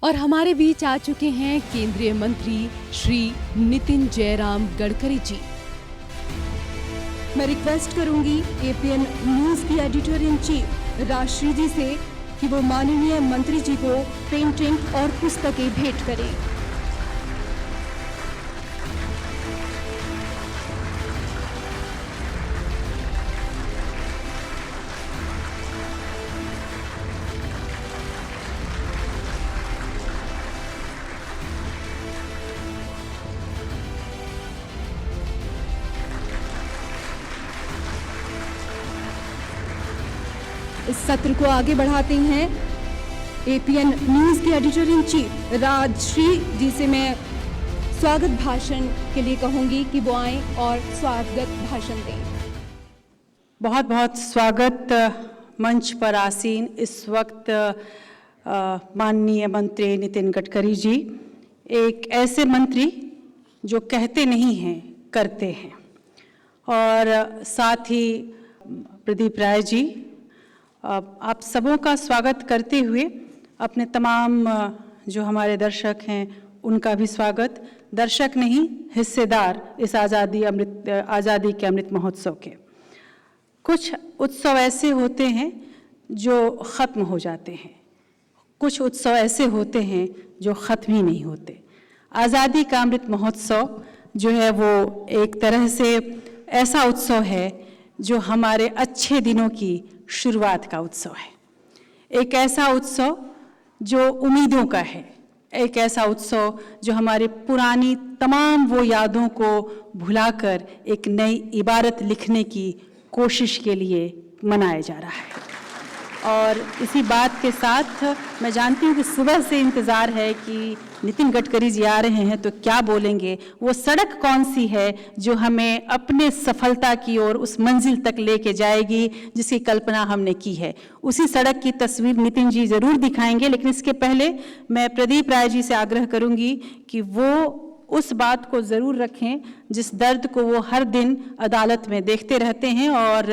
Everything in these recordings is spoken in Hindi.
और हमारे बीच आ चुके हैं केंद्रीय मंत्री श्री नितिन जयराम गडकरी जी। मैं रिक्वेस्ट करूंगी एपीएन न्यूज की एडिटर इन चीफ राजश्री जी से कि वो माननीय मंत्री जी को पेंटिंग और पुस्तकें भेंट करें। इस सत्र को आगे बढ़ाते हैं एपीएन न्यूज के एडिटर इन चीफ राजश्री जी से मैं स्वागत भाषण के लिए कहूंगी कि वो आए और स्वागत भाषण दें। बहुत बहुत स्वागत मंच पर आसीन इस वक्त माननीय मंत्री नितिन गडकरी जी, एक ऐसे मंत्री जो कहते नहीं हैं करते हैं, और साथ ही प्रदीप राय जी, आप सबों का स्वागत करते हुए अपने तमाम जो हमारे दर्शक हैं उनका भी स्वागत, दर्शक नहीं हिस्सेदार इस आज़ादी के अमृत महोत्सव के। कुछ उत्सव ऐसे होते हैं जो ख़त्म हो जाते हैं, कुछ उत्सव ऐसे होते हैं जो ख़त्म ही नहीं होते। आज़ादी का अमृत महोत्सव जो है वो एक तरह से ऐसा उत्सव है जो हमारे अच्छे दिनों की शुरुआत का उत्सव है, एक ऐसा उत्सव जो उम्मीदों का है, एक ऐसा उत्सव जो हमारी पुरानी तमाम वो यादों को भुलाकर एक नई इबारत लिखने की कोशिश के लिए मनाया जा रहा है। और इसी बात के साथ मैं जानती हूँ कि सुबह से इंतज़ार है कि नितिन गडकरी जी आ रहे हैं तो क्या बोलेंगे, वो सड़क कौन सी है जो हमें अपने सफलता की ओर उस मंजिल तक लेके जाएगी जिसकी कल्पना हमने की है, उसी सड़क की तस्वीर नितिन जी ज़रूर दिखाएंगे। लेकिन इसके पहले मैं प्रदीप राय जी से आग्रह करूंगी कि वो उस बात को ज़रूर रखें जिस दर्द को वो हर दिन अदालत में देखते रहते हैं और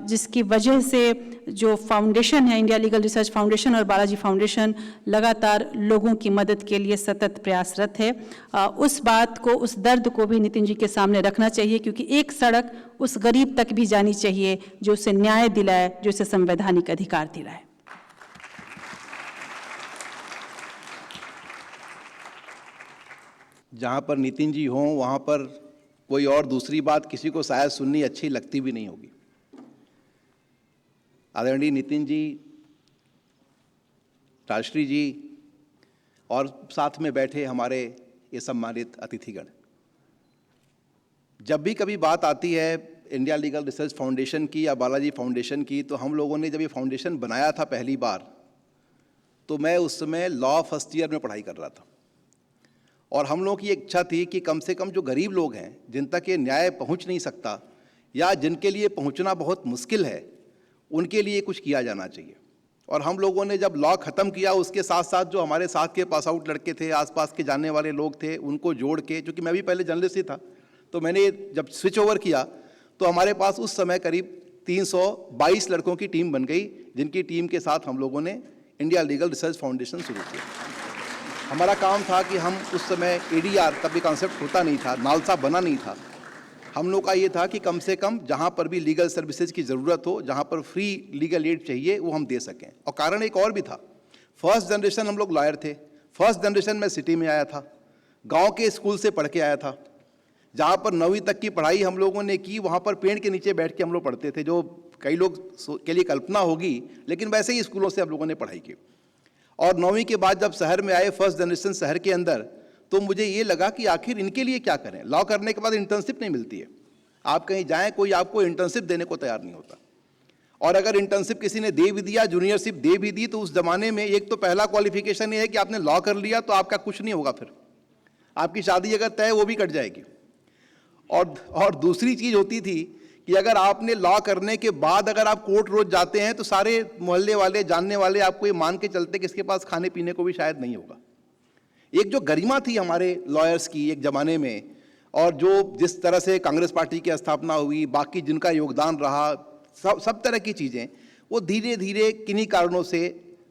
जिसकी वजह से जो फाउंडेशन है, इंडिया लीगल रिसर्च फाउंडेशन और बालाजी फाउंडेशन, लगातार लोगों की मदद के लिए सतत प्रयासरत है। उस बात को, उस दर्द को भी नितिन जी के सामने रखना चाहिए, क्योंकि एक सड़क उस गरीब तक भी जानी चाहिए जो उसे न्याय दिलाए, जो उसे संवैधानिक अधिकार दिलाए। जहाँ पर नितिन जी हों वहाँ पर कोई और दूसरी बात किसी को शायद सुननी अच्छी लगती भी नहीं होगी। आदरणीय नितिन जी, राजश्री जी और साथ में बैठे हमारे ये सम्मानित अतिथिगण, जब भी कभी बात आती है इंडिया लीगल रिसर्च फाउंडेशन की या बालाजी फाउंडेशन की, तो हम लोगों ने जब ये फाउंडेशन बनाया था पहली बार, तो मैं उस समय लॉ फर्स्ट ईयर में पढ़ाई कर रहा था और हम लोगों की एक इच्छा थी कि कम से कम जो गरीब लोग हैं, जिन तक ये न्याय पहुंच नहीं सकता या जिनके लिए पहुंचना बहुत मुश्किल है, उनके लिए कुछ किया जाना चाहिए। और हम लोगों ने जब लॉ ख़त्म किया, उसके साथ साथ जो हमारे साथ के पास आउट लड़के थे, आसपास के जानने वाले लोग थे, उनको जोड़ के, क्योंकि मैं भी पहले जर्नलिस्ट ही था, तो मैंने जब स्विच ओवर किया तो हमारे पास उस समय करीब 322 लड़कों की टीम बन गई, जिनकी टीम के साथ हम लोगों ने इंडिया लीगल रिसर्च फाउंडेशन शुरू किया। हमारा काम था कि हम उस समय एडीआर, तब भी कॉन्सेप्ट होता नहीं था, नालसा बना नहीं था, हम लोग का ये था कि कम से कम जहाँ पर भी लीगल सर्विसेज की ज़रूरत हो, जहाँ पर फ्री लीगल एड चाहिए, वो हम दे सकें। और कारण एक और भी था, फर्स्ट जनरेशन हम लोग लॉयर थे, फर्स्ट जनरेशन में सिटी में आया था, गांव के स्कूल से पढ़ के आया था, जहाँ पर 9वीं तक की पढ़ाई हम लोगों ने की, वहाँ पर पेड़ के नीचे बैठ के हम लोग पढ़ते थे, जो कई लोग के लिए कल्पना होगी, लेकिन वैसे ही स्कूलों से हम लोगों ने पढ़ाई की। और 9वीं के बाद जब शहर में आए, फर्स्ट जनरेशन शहर के अंदर, तो मुझे ये लगा कि आखिर इनके लिए क्या करें। लॉ करने के बाद इंटर्नशिप नहीं मिलती है, आप कहीं जाएं कोई आपको इंटर्नशिप देने को तैयार नहीं होता, और अगर इंटर्नशिप किसी ने दे भी दिया, जूनियरशिप दे भी दी, तो उस ज़माने में एक तो पहला क्वालिफिकेशन ये है कि आपने लॉ कर लिया तो आपका कुछ नहीं होगा, फिर आपकी शादी अगर तय वो भी कट जाएगी। और दूसरी चीज़ होती थी कि अगर आपने लॉ करने के बाद अगर आप कोर्ट रोज जाते हैं तो सारे मोहल्ले वाले, जानने वाले आपको ये मान के चलते कि इसके पास खाने पीने को भी शायद नहीं होगा। एक जो गरिमा थी हमारे लॉयर्स की एक ज़माने में, और जो जिस तरह से कांग्रेस पार्टी की स्थापना हुई, बाकी जिनका योगदान रहा, सब तरह की चीज़ें, वो धीरे धीरे किन्हीं कारणों से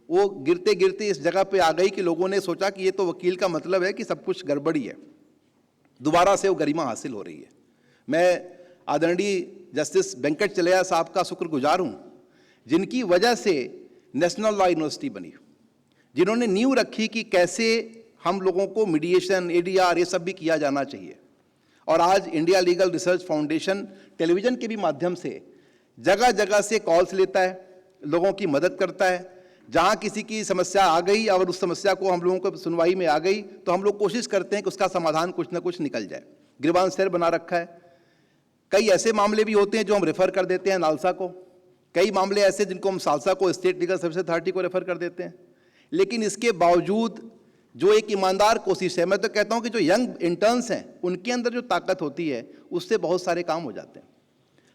वो गिरते गिरते इस जगह पे आ गई कि लोगों ने सोचा कि ये तो वकील का मतलब है कि सब कुछ गड़बड़ी है। दोबारा से वो गरिमा हासिल हो रही है। मैं आदरणीय जस्टिस वेंकट चलैया साहब का शुक्रगुजार हूँ, जिनकी वजह से नेशनल लॉ यूनिवर्सिटी बनी, जिन्होंने नींव रखी कि कैसे हम लोगों को मीडिएशन, एडीआर, ये सब भी किया जाना चाहिए। और आज India legal research foundation television के भी माध्यम से जगह जगह से कॉल्स लेता है, लोगों की मदद करता है। जहाँ किसी की समस्या आ गई और उस समस्या को हम लोगों को सुनवाई में आ गई तो हम लोग कोशिश करते हैं कि उसका समाधान कुछ ना कुछ निकल जाए। ग्रीवांस सेल बना रखा है। कई ऐसे मामले भी होते हैं जो हम रेफर कर देते हैं नालसा को, कई मामले ऐसे जिनको हम सालसा को, स्टेट लीगल सर्विस अथॉरिटी को रेफर कर देते हैं। लेकिन इसके बावजूद जो एक ईमानदार कोशिश है, मैं तो कहता हूं कि जो यंग इंटर्न्स हैं उनके अंदर जो ताकत होती है उससे बहुत सारे काम हो जाते हैं।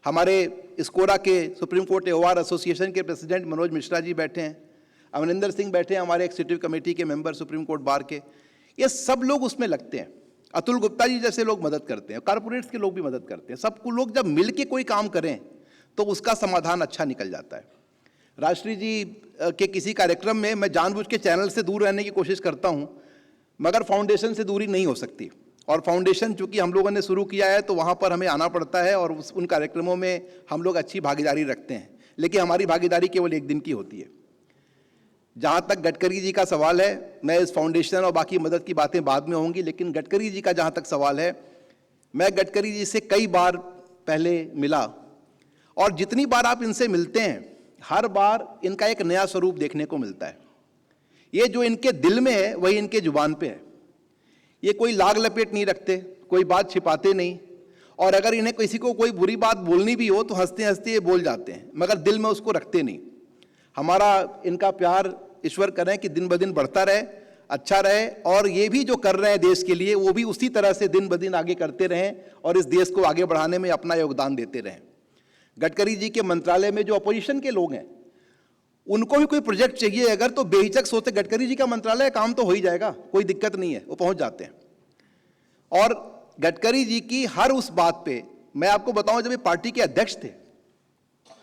हमारे स्कोरा के सुप्रीम कोर्ट AOR एसोसिएशन के प्रेसिडेंट मनोज मिश्रा जी बैठे हैं, अमरिंदर सिंह बैठे हैं, हमारे एग्जीक्यूटिव कमेटी के मेंबर सुप्रीम कोर्ट बार के, ये सब लोग उसमें लगते हैं। अतुल गुप्ता जी जैसे लोग मदद करते हैं, कॉर्पोरेट्स के लोग भी मदद करते हैं। सबको लोग जब मिल के कोई काम करें तो उसका समाधान अच्छा निकल जाता है। राष्ट्रीय जी के किसी कार्यक्रम में मैं जानबूझ के चैनल से दूर रहने की कोशिश करता हूं, मगर फाउंडेशन से दूरी नहीं हो सकती। और फाउंडेशन चूंकि हम लोगों ने शुरू किया है तो वहां पर हमें आना पड़ता है और उन कार्यक्रमों में हम लोग अच्छी भागीदारी रखते हैं। लेकिन हमारी भागीदारी केवल एक दिन की होती है। जहां तक गडकरी जी का सवाल है, मैं इस फाउंडेशन और बाकी मदद की बातें बाद में होंगी, लेकिन गडकरी जी का जहां तक सवाल है, मैं गडकरी जी से कई बार पहले मिला और जितनी बार आप इनसे मिलते हैं हर बार इनका एक नया स्वरूप देखने को मिलता है। ये जो इनके दिल में है वही इनके जुबान पे है। ये कोई लाग लपेट नहीं रखते, कोई बात छिपाते नहीं, और अगर इन्हें किसी को कोई बुरी बात बोलनी भी हो तो हंसते हंसते ये बोल जाते हैं, मगर दिल में उसको रखते नहीं। हमारा इनका प्यार ईश्वर करें कि दिन ब दिन बढ़ता रहे, अच्छा रहे, और ये भी जो कर रहे हैं देश के लिए वो भी उसी तरह से दिन ब दिन आगे करते रहें और इस देश को आगे बढ़ाने में अपना योगदान देते रहें। गडकरी जी के मंत्रालय में जो अपोजिशन के लोग हैं उनको भी कोई प्रोजेक्ट चाहिए अगर, तो बेहिचक सोचते गडकरी जी का मंत्रालय, काम तो हो ही जाएगा, कोई दिक्कत नहीं है, वो पहुंच जाते हैं। और गडकरी जी की हर उस बात पे मैं आपको बताऊं, जब ये पार्टी के अध्यक्ष थे,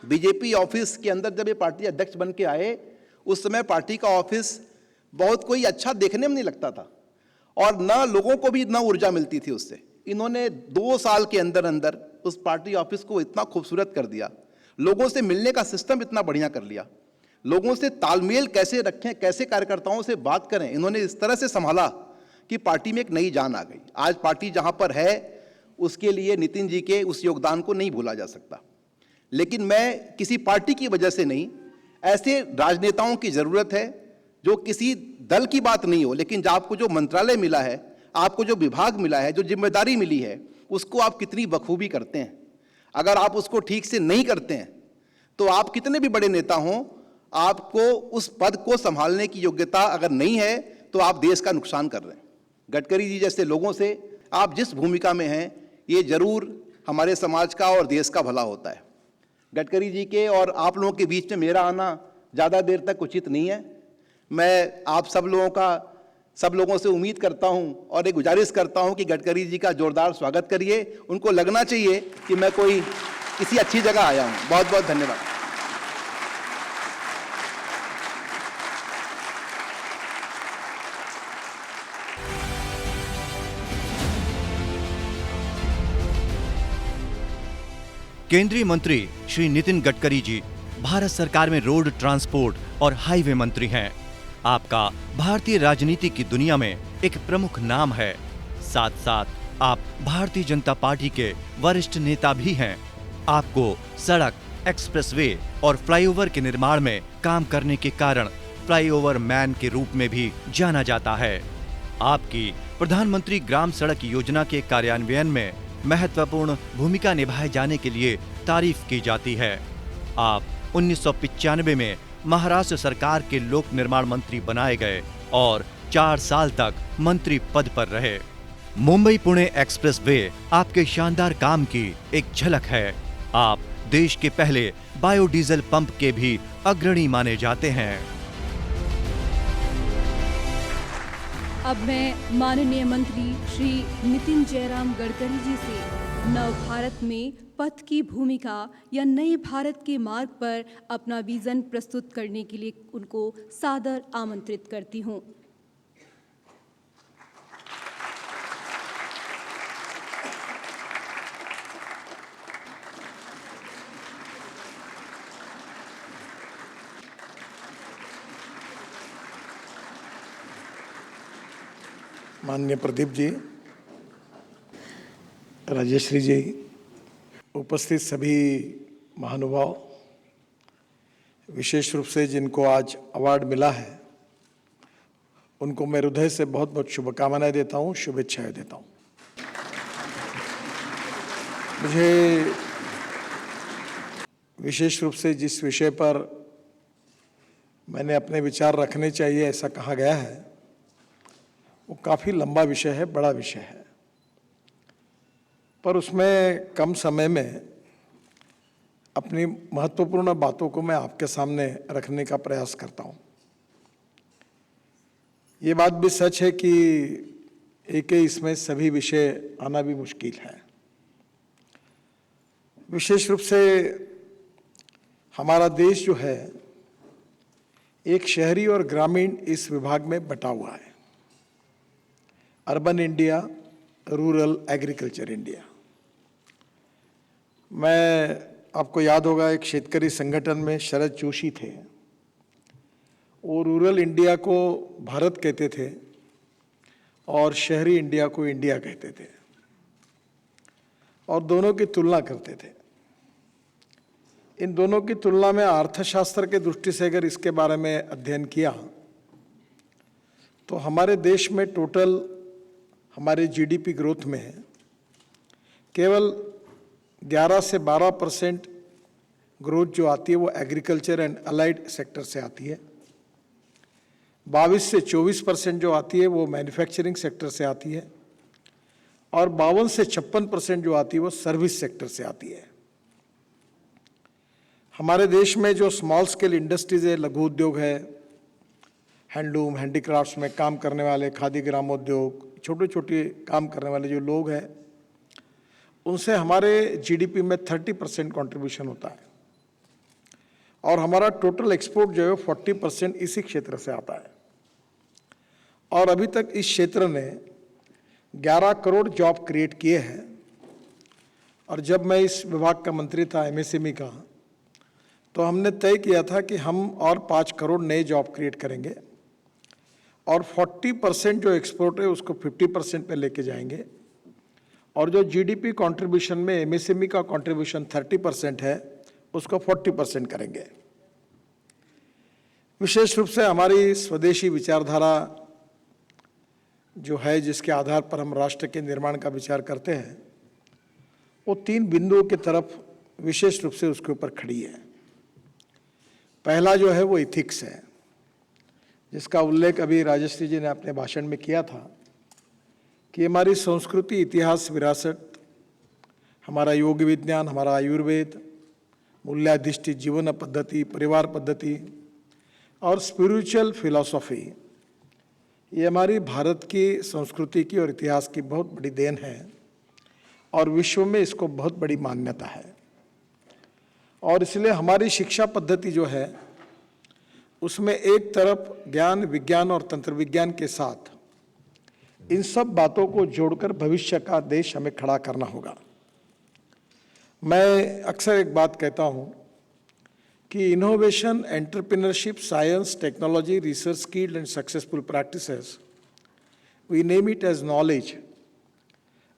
बीजेपी ऑफिस के अंदर जब ये पार्टी अध्यक्ष बन के आए, उस समय पार्टी का ऑफिस बहुत कोई अच्छा देखने में नहीं लगता था और ना लोगों को भी ना ऊर्जा मिलती थी उससे। इन्होंने 2 साल के अंदर अंदर उस पार्टी ऑफिस को इतना खूबसूरत कर दिया, लोगों से मिलने का सिस्टम इतना बढ़िया कर लिया, लोगों से तालमेल कैसे रखें, कैसे कार्यकर्ताओं से बात करें, इन्होंने इस तरह से संभाला कि पार्टी में एक नई जान आ गई। आज पार्टी जहां पर है उसके लिए नितिन जी के उस योगदान को नहीं भूला जा सकता। लेकिन मैं किसी पार्टी की वजह से नहीं, ऐसे राजनेताओं की जरूरत है जो किसी दल की बात नहीं हो, लेकिन आपको जो मंत्रालय मिला है, आपको जो विभाग मिला है, जो जिम्मेदारी मिली है, उसको आप कितनी बखूबी करते हैं। अगर आप उसको ठीक से नहीं करते हैं तो आप कितने भी बड़े नेता हों, आपको उस पद को संभालने की योग्यता अगर नहीं है तो आप देश का नुकसान कर रहे हैं। गडकरी जी जैसे लोगों से आप जिस भूमिका में हैं, ये जरूर हमारे समाज का और देश का भला होता है। गडकरी जी के और आप लोगों के बीच में मेरा आना ज़्यादा देर तक उचित नहीं है। मैं आप सब लोगों से उम्मीद करता हूं और एक गुजारिश करता हूं कि गडकरी जी का जोरदार स्वागत करिए। उनको लगना चाहिए कि मैं कोई किसी अच्छी जगह आया हूं। बहुत बहुत धन्यवाद। केंद्रीय मंत्री श्री नितिन गडकरी जी भारत सरकार में रोड ट्रांसपोर्ट और हाईवे मंत्री हैं। आपका भारतीय राजनीति की दुनिया में एक प्रमुख नाम है। साथ साथ आप भारतीय जनता पार्टी के वरिष्ठ नेता भी हैं। आपको सड़क, एक्सप्रेसवे और फ्लाईओवर के निर्माण में काम करने के कारण फ्लाईओवर मैन के रूप में भी जाना जाता है। आपकी प्रधानमंत्री ग्राम सड़क योजना के कार्यान्वयन में महत्वपूर्ण भूमिका निभाए जाने के लिए तारीफ की जाती है। आप 1995 में महाराष्ट्र सरकार के लोक निर्माण मंत्री बनाए गए और 4 साल तक मंत्री पद पर रहे। मुंबई पुणे एक्सप्रेसवे आपके शानदार काम की एक झलक है। आप देश के पहले बायोडीजल पंप के भी अग्रणी माने जाते हैं। अब मैं माननीय मंत्री श्री नितिन जयराम गडकरी जी से नव भारत में पथ की भूमिका या नए भारत के मार्ग पर अपना विजन प्रस्तुत करने के लिए उनको सादर आमंत्रित करती हूँ। माननीय प्रदीप जी, राजेश्री जी, उपस्थित सभी महानुभाव, विशेष रूप से जिनको आज अवार्ड मिला है उनको मैं हृदय से बहुत बहुत शुभकामनाएं देता हूं, शुभेच्छाएं देता हूं। मुझे विशेष रूप से जिस विषय पर मैंने अपने विचार रखने चाहिए ऐसा कहा गया है वो काफ़ी लंबा विषय है, बड़ा विषय है, पर उसमें कम समय में अपनी महत्वपूर्ण बातों को मैं आपके सामने रखने का प्रयास करता हूं। ये बात भी सच है कि एक ही इसमें सभी विषय आना भी मुश्किल है। विशेष रूप से हमारा देश जो है एक शहरी और ग्रामीण इस विभाग में बटा हुआ है, urban India, rural, agriculture India. मैं आपको याद होगा एक शेतकरी संगठन में शरद जोशी थे, वो रूरल इंडिया को भारत कहते थे और शहरी इंडिया को इंडिया कहते थे और दोनों की तुलना करते थे। इन दोनों की तुलना में अर्थशास्त्र के दृष्टि से अगर इसके बारे में अध्ययन किया तो हमारे देश में टोटल हमारे जीडीपी ग्रोथ में केवल 11 से 12% ग्रोथ जो आती है वो एग्रीकल्चर एंड अलाइड सेक्टर से आती है, 22 से 24% जो आती है वो मैन्युफैक्चरिंग सेक्टर से आती है और 52 से 56% जो आती है वो सर्विस सेक्टर से आती है। हमारे देश में जो स्मॉल स्केल इंडस्ट्रीज है, लघु उद्योग है, हैंडलूम, हैंडीक्राफ्ट्स में काम करने वाले, खादी ग्रामोद्योग, छोटे छोटे काम करने वाले जो लोग हैं, उनसे हमारे जीडीपी में 30% कंट्रीब्यूशन होता है और हमारा टोटल एक्सपोर्ट जो है 40% इसी क्षेत्र से आता है। और अभी तक इस क्षेत्र ने 11 करोड़ जॉब क्रिएट किए हैं। और जब मैं इस विभाग का मंत्री था, एमएसएमई का, तो हमने तय किया था कि हम और 5 करोड़ नए जॉब क्रिएट करेंगे और 40% जो एक्सपोर्ट है उसको 50% पे लेके जाएंगे और जो जीडीपी कंट्रीब्यूशन में एमएसएमई का कंट्रीब्यूशन 30% है उसको 40% करेंगे। विशेष रूप से हमारी स्वदेशी विचारधारा जो है, जिसके आधार पर हम राष्ट्र के निर्माण का विचार करते हैं, वो 3 बिंदुओं की तरफ विशेष रूप से उसके ऊपर खड़ी है। पहला जो है वो इथिक्स है, जिसका उल्लेख अभी राजश्री जी ने अपने भाषण में किया था कि हमारी संस्कृति, इतिहास, विरासत, हमारा योग विज्ञान, हमारा आयुर्वेद, मूल्याधिष्ठित जीवन पद्धति, परिवार पद्धति और स्पिरिचुअल फिलॉसफी, ये हमारी भारत की संस्कृति की और इतिहास की बहुत बड़ी देन है और विश्व में इसको बहुत बड़ी मान्यता है। और इसलिए हमारी शिक्षा पद्धति जो है उसमें एक तरफ ज्ञान, विज्ञान और तंत्र विज्ञान के साथ इन सब बातों को जोड़कर भविष्य का देश हमें खड़ा करना होगा। मैं अक्सर एक बात कहता हूं कि innovation, entrepreneurship, science, technology, research, skilled and successful practices, we name it as knowledge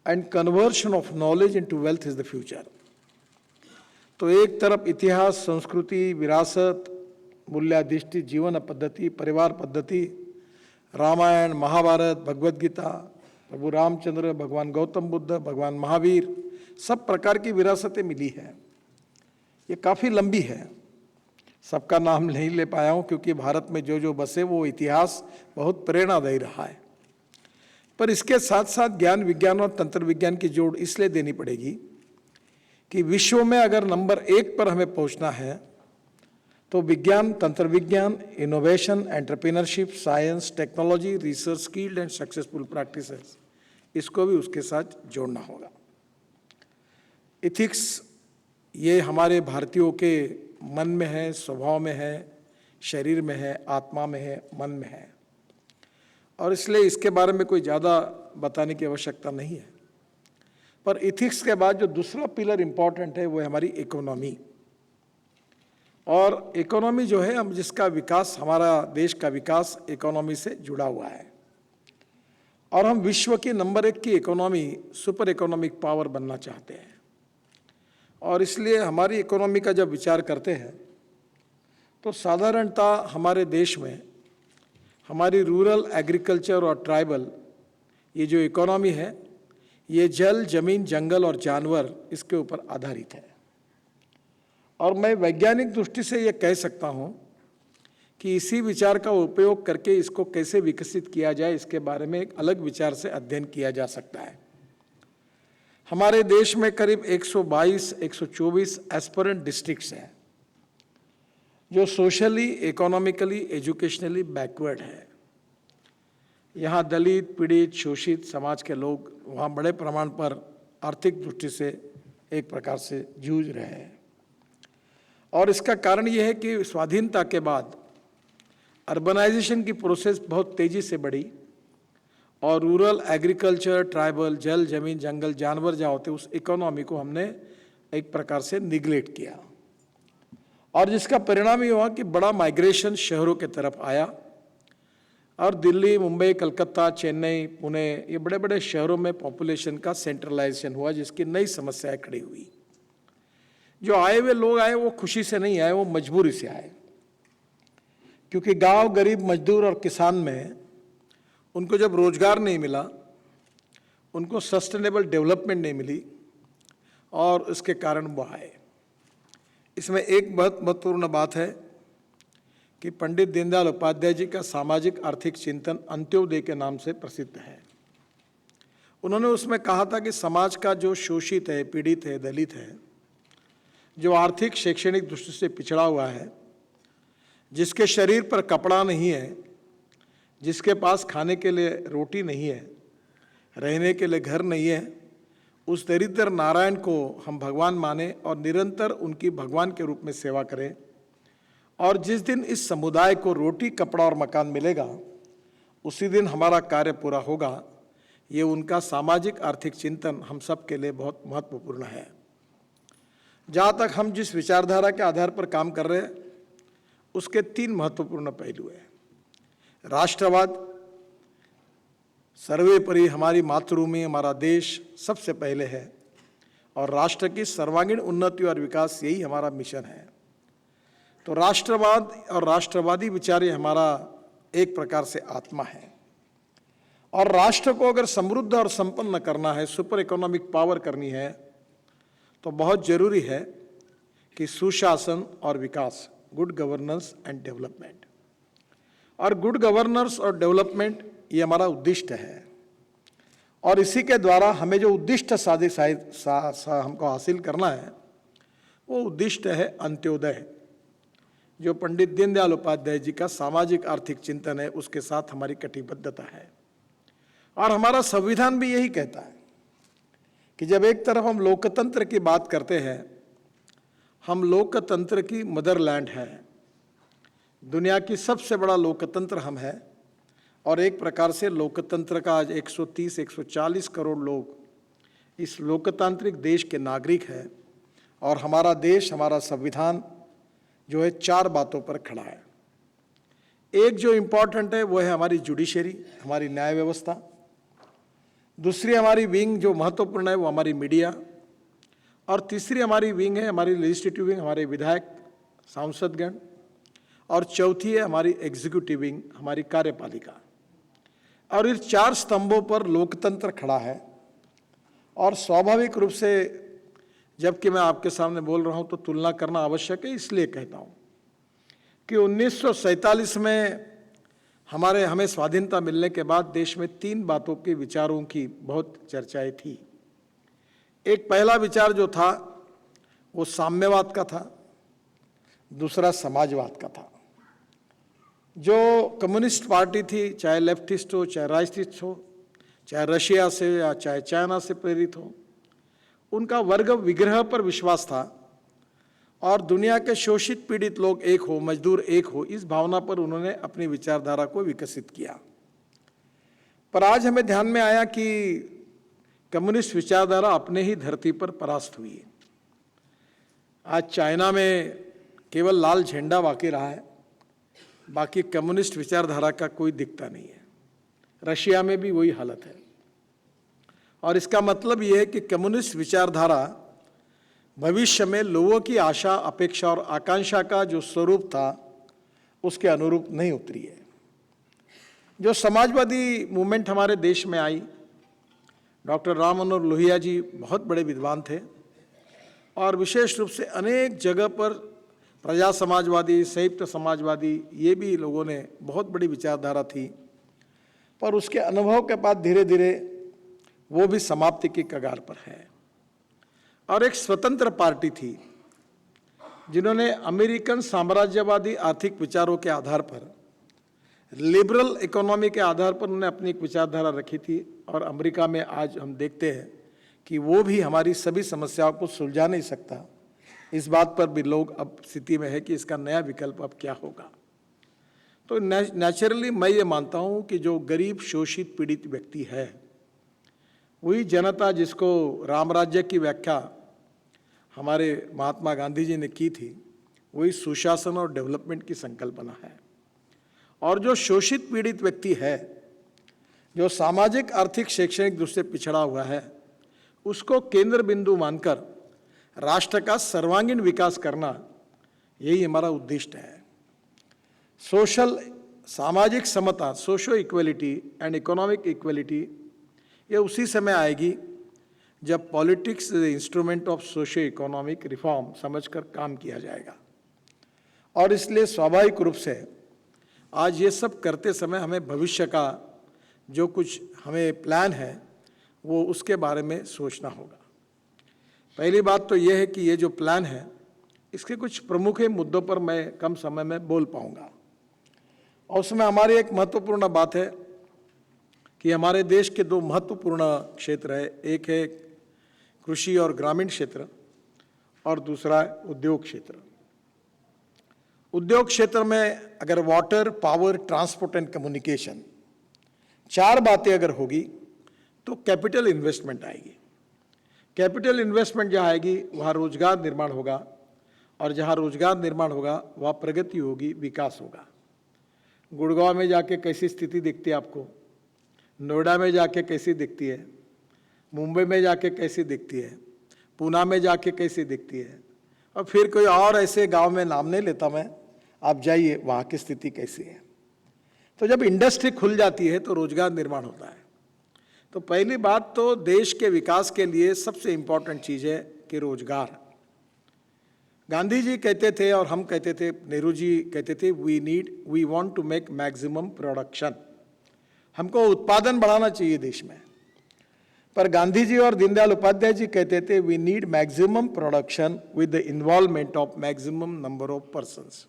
and conversion of knowledge into wealth is the future. तो एक तरफ इतिहास, संस्कृति, विरासत, मूल्याधिष्ठित जीवन पद्धति, परिवार पद्धति, रामायण, महाभारत, भगवद गीता, प्रभु रामचंद्र, भगवान गौतम बुद्ध, भगवान महावीर, सब प्रकार की विरासतें मिली है। ये काफ़ी लंबी है, सबका नाम नहीं ले पाया हूँ क्योंकि भारत में जो जो बसे वो इतिहास बहुत प्रेरणादायी रहा है। पर इसके साथ साथ ज्ञान, विज्ञान और तंत्र विज्ञान की जोड़ इसलिए देनी पड़ेगी कि विश्व में अगर नंबर 1 पर हमें पहुंचना है तो विज्ञान, तंत्र विज्ञान, innovation, entrepreneurship, science, technology, research, skilled and successful practices, इसको भी उसके साथ जोड़ना होगा। इथिक्स ये हमारे भारतीयों के मन में है, स्वभाव में है, शरीर में है, आत्मा में है, मन में है, और इसलिए इसके बारे में कोई ज़्यादा बताने की आवश्यकता नहीं है। पर इथिक्स के बाद जो दूसरा पिलर इम्पॉर्टेंट है वो है हमारी इकोनॉमी। और इकोनॉमी जो है, हम जिसका विकास, हमारा देश का विकास इकोनॉमी से जुड़ा हुआ है, और हम विश्व की नंबर 1 की इकोनॉमी, सुपर इकोनॉमिक पावर बनना चाहते हैं। और इसलिए हमारी इकोनॉमी का जब विचार करते हैं तो साधारणतः हमारे देश में हमारी रूरल, एग्रीकल्चर और ट्राइबल ये जो इकोनॉमी है, ये जल, जमीन, जंगल और जानवर इसके ऊपर आधारित है। और मैं वैज्ञानिक दृष्टि से ये कह सकता हूँ कि इसी विचार का उपयोग करके इसको कैसे विकसित किया जाए, इसके बारे में एक अलग विचार से अध्ययन किया जा सकता है। हमारे देश में करीब 122-124 एस्पिरेंट डिस्ट्रिक्ट्स हैं जो सोशली, इकोनॉमिकली, एजुकेशनली बैकवर्ड है। यहाँ दलित, पीड़ित, शोषित समाज के लोग वहाँ बड़े प्रमाण पर आर्थिक दृष्टि से एक प्रकार से जूझ रहे हैं। और इसका कारण ये है कि स्वाधीनता के बाद अर्बनाइजेशन की प्रोसेस बहुत तेज़ी से बढ़ी, और रूरल, एग्रीकल्चर, ट्राइबल, जल, जमीन, जंगल, जानवर जहाँ होते, उस इकोनॉमी को हमने एक प्रकार से निगलेक्ट किया, और जिसका परिणाम ये हुआ कि बड़ा माइग्रेशन शहरों के तरफ आया, और दिल्ली, मुंबई, कलकत्ता, चेन्नई, पुणे, ये बड़े बड़े शहरों में पॉपुलेशन का सेंट्रलाइजेशन हुआ, जिसकी नई समस्याएं खड़ी हुई। जो आए हुए लोग आए वो खुशी से नहीं आए, वो मजबूरी से आए, क्योंकि गांव, गरीब, मजदूर और किसान में उनको जब रोजगार नहीं मिला, उनको सस्टेनेबल डेवलपमेंट नहीं मिली, और उसके कारण वो आए। इसमें एक बहुत महत्वपूर्ण बात है कि पंडित दीनदयाल उपाध्याय जी का सामाजिक आर्थिक चिंतन अंत्योदय के नाम से प्रसिद्ध है। उन्होंने उसमें कहा था कि समाज का जो शोषित है, पीड़ित है, दलित है, जो आर्थिक, शैक्षणिक दृष्टि से पिछड़ा हुआ है, जिसके शरीर पर कपड़ा नहीं है, जिसके पास खाने के लिए रोटी नहीं है, रहने के लिए घर नहीं है, उस दरिद्र नारायण को हम भगवान माने और निरंतर उनकी भगवान के रूप में सेवा करें। और जिस दिन इस समुदाय को रोटी, कपड़ा और मकान मिलेगा, उसी दिन हमारा कार्य पूरा होगा। ये उनका सामाजिक आर्थिक चिंतन हम सब के लिए बहुत महत्वपूर्ण है। जहाँ तक हम जिस विचारधारा के आधार पर काम कर रहे हैं, उसके 3 महत्वपूर्ण पहलू हैं। राष्ट्रवाद, सर्वोपरि हमारी मातृभूमि, हमारा देश सबसे पहले है, और राष्ट्र की सर्वांगीण उन्नति और विकास यही हमारा मिशन है। तो राष्ट्रवाद और राष्ट्रवादी विचार ये हमारा एक प्रकार से आत्मा है। और राष्ट्र को अगर समृद्ध और संपन्न करना है, सुपर इकोनॉमिक पावर करनी है, तो बहुत जरूरी है कि सुशासन और विकास, गुड गवर्नेंस एंड डेवलपमेंट। और गुड गवर्नेंस और डेवलपमेंट ये हमारा उद्दिष्ट है, और इसी के द्वारा हमें जो उद्दिष्ट हमको हासिल करना है, वो उद्दिष्ट है अंत्योदय, जो पंडित दीनदयाल उपाध्याय जी का सामाजिक आर्थिक चिंतन है, उसके साथ हमारी कटिबद्धता है। और हमारा संविधान भी यही कहता है कि जब एक तरफ हम लोकतंत्र की बात करते हैं, हम लोकतंत्र की मदरलैंड है, दुनिया की सबसे बड़ा लोकतंत्र हम है, और एक प्रकार से लोकतंत्र का आज 130-140 करोड़ लोग इस लोकतांत्रिक देश के नागरिक हैं। और हमारा देश, हमारा संविधान जो है 4 बातों पर खड़ा है। एक जो इम्पॉर्टेंट है वो है हमारी जुडिशरी, हमारी न्याय व्यवस्था। दूसरी हमारी विंग जो महत्वपूर्ण है वो हमारी मीडिया, और तीसरी हमारी विंग है हमारी लेजिस्लेटिव विंग, हमारे विधायक, सांसदगण, और चौथी है हमारी एग्जीक्यूटिव विंग, हमारी कार्यपालिका। और इन 4 स्तंभों पर लोकतंत्र खड़ा है। और स्वाभाविक रूप से जबकि मैं आपके सामने बोल रहा हूं तो तुलना करना आवश्यक है, इसलिए कहता हूं कि 1947 में हमें स्वाधीनता मिलने के बाद देश में 3 बातों के विचारों की बहुत चर्चाएं थी। एक पहला विचार जो था वो साम्यवाद का था, दूसरा समाजवाद का था। जो कम्युनिस्ट पार्टी थी, चाहे लेफ्टिस्ट हो, चाहे राइटिस्ट हो, चाहे रशिया से या चाहे चाइना से प्रेरित हो, उनका वर्ग विग्रह पर विश्वास था और दुनिया के शोषित पीड़ित लोग एक हो, मजदूर एक हो, इस भावना पर उन्होंने अपनी विचारधारा को विकसित किया। पर आज हमें ध्यान में आया कि कम्युनिस्ट विचारधारा अपने ही धरती पर परास्त हुई है। आज चाइना में केवल लाल झंडा बाकी रहा है, बाकी कम्युनिस्ट विचारधारा का कोई दिखता नहीं है। रशिया में भी वही हालत है। और इसका मतलब यह है कि कम्युनिस्ट विचारधारा भविष्य में लोगों की आशा, अपेक्षा और आकांक्षा का जो स्वरूप था उसके अनुरूप नहीं उतरी है। जो समाजवादी मूवमेंट हमारे देश में आई, डॉक्टर राम मनोहर लोहिया जी बहुत बड़े विद्वान थे और विशेष रूप से अनेक जगह पर प्रजा समाजवादी, संयुक्त समाजवादी, ये भी लोगों ने बहुत बड़ी विचारधारा थी। पर उसके अनुभव के बाद धीरे धीरे वो भी समाप्ति की कगार पर है। और एक स्वतंत्र पार्टी थी जिन्होंने अमेरिकन साम्राज्यवादी आर्थिक विचारों के आधार पर, लिबरल इकोनॉमी के आधार पर उन्होंने अपनी एक विचारधारा रखी थी। और अमेरिका में आज हम देखते हैं कि वो भी हमारी सभी समस्याओं को सुलझा नहीं सकता। इस बात पर भी लोग अब स्थिति में है कि इसका नया विकल्प अब क्या होगा। तो नेचुरली मैं ये मानता हूँ कि जो गरीब, शोषित, पीड़ित व्यक्ति है, वही जनता जिसको राम राज्य की व्याख्या हमारे महात्मा गांधी जी ने की थी, वही सुशासन और डेवलपमेंट की संकल्पना है। और जो शोषित पीड़ित व्यक्ति है, जो सामाजिक, आर्थिक, शैक्षणिक रूप से पिछड़ा हुआ है, उसको केंद्र बिंदु मानकर राष्ट्र का सर्वांगीण विकास करना, यही हमारा उद्देश्य है। सोशल, सामाजिक समता, socio equality and economic equality, ये उसी समय आएगी जब politics is instrument of socio economic reform समझकर काम किया जाएगा। और इसलिए स्वाभाविक रूप से आज ये सब करते समय हमें भविष्य का जो कुछ हमें प्लान है वो उसके बारे में सोचना होगा। पहली बात तो ये है कि ये जो प्लान है इसके कुछ प्रमुख मुद्दों पर मैं कम समय में बोल पाऊंगा। और उसमें हमारी एक महत्वपूर्ण बात है कि हमारे देश के दो महत्वपूर्ण क्षेत्र है, एक है कृषि और ग्रामीण क्षेत्र और दूसरा है उद्योग क्षेत्र। उद्योग क्षेत्र में अगर water, power, transport and communication, चार बातें अगर होगी तो कैपिटल इन्वेस्टमेंट आएगी। कैपिटल इन्वेस्टमेंट जहाँ आएगी वहाँ रोजगार निर्माण होगा, और जहाँ रोजगार निर्माण होगा वहाँ प्रगति होगी, विकास होगा। गुड़गांव में जाके कैसी स्थिति दिखती है आपको, नोएडा में जाके कैसी दिखती है, मुंबई में जाके कैसी दिखती है, पूना में जाके कैसी दिखती है, और फिर कोई और ऐसे गांव में नाम नहीं लेता मैं, आप जाइए वहाँ की स्थिति कैसी है। तो जब इंडस्ट्री खुल जाती है तो रोजगार निर्माण होता है। तो पहली बात तो देश के विकास के लिए सबसे इम्पोर्टेंट चीज़ है कि रोजगार। गांधी जी कहते थे और हम कहते थे, नेहरू जी कहते थे, we want to make maximum production. हमको उत्पादन बढ़ाना चाहिए देश में। पर गांधी जी और दीनदयाल उपाध्याय जी कहते थे, we need maximum production with the involvement of maximum number of persons.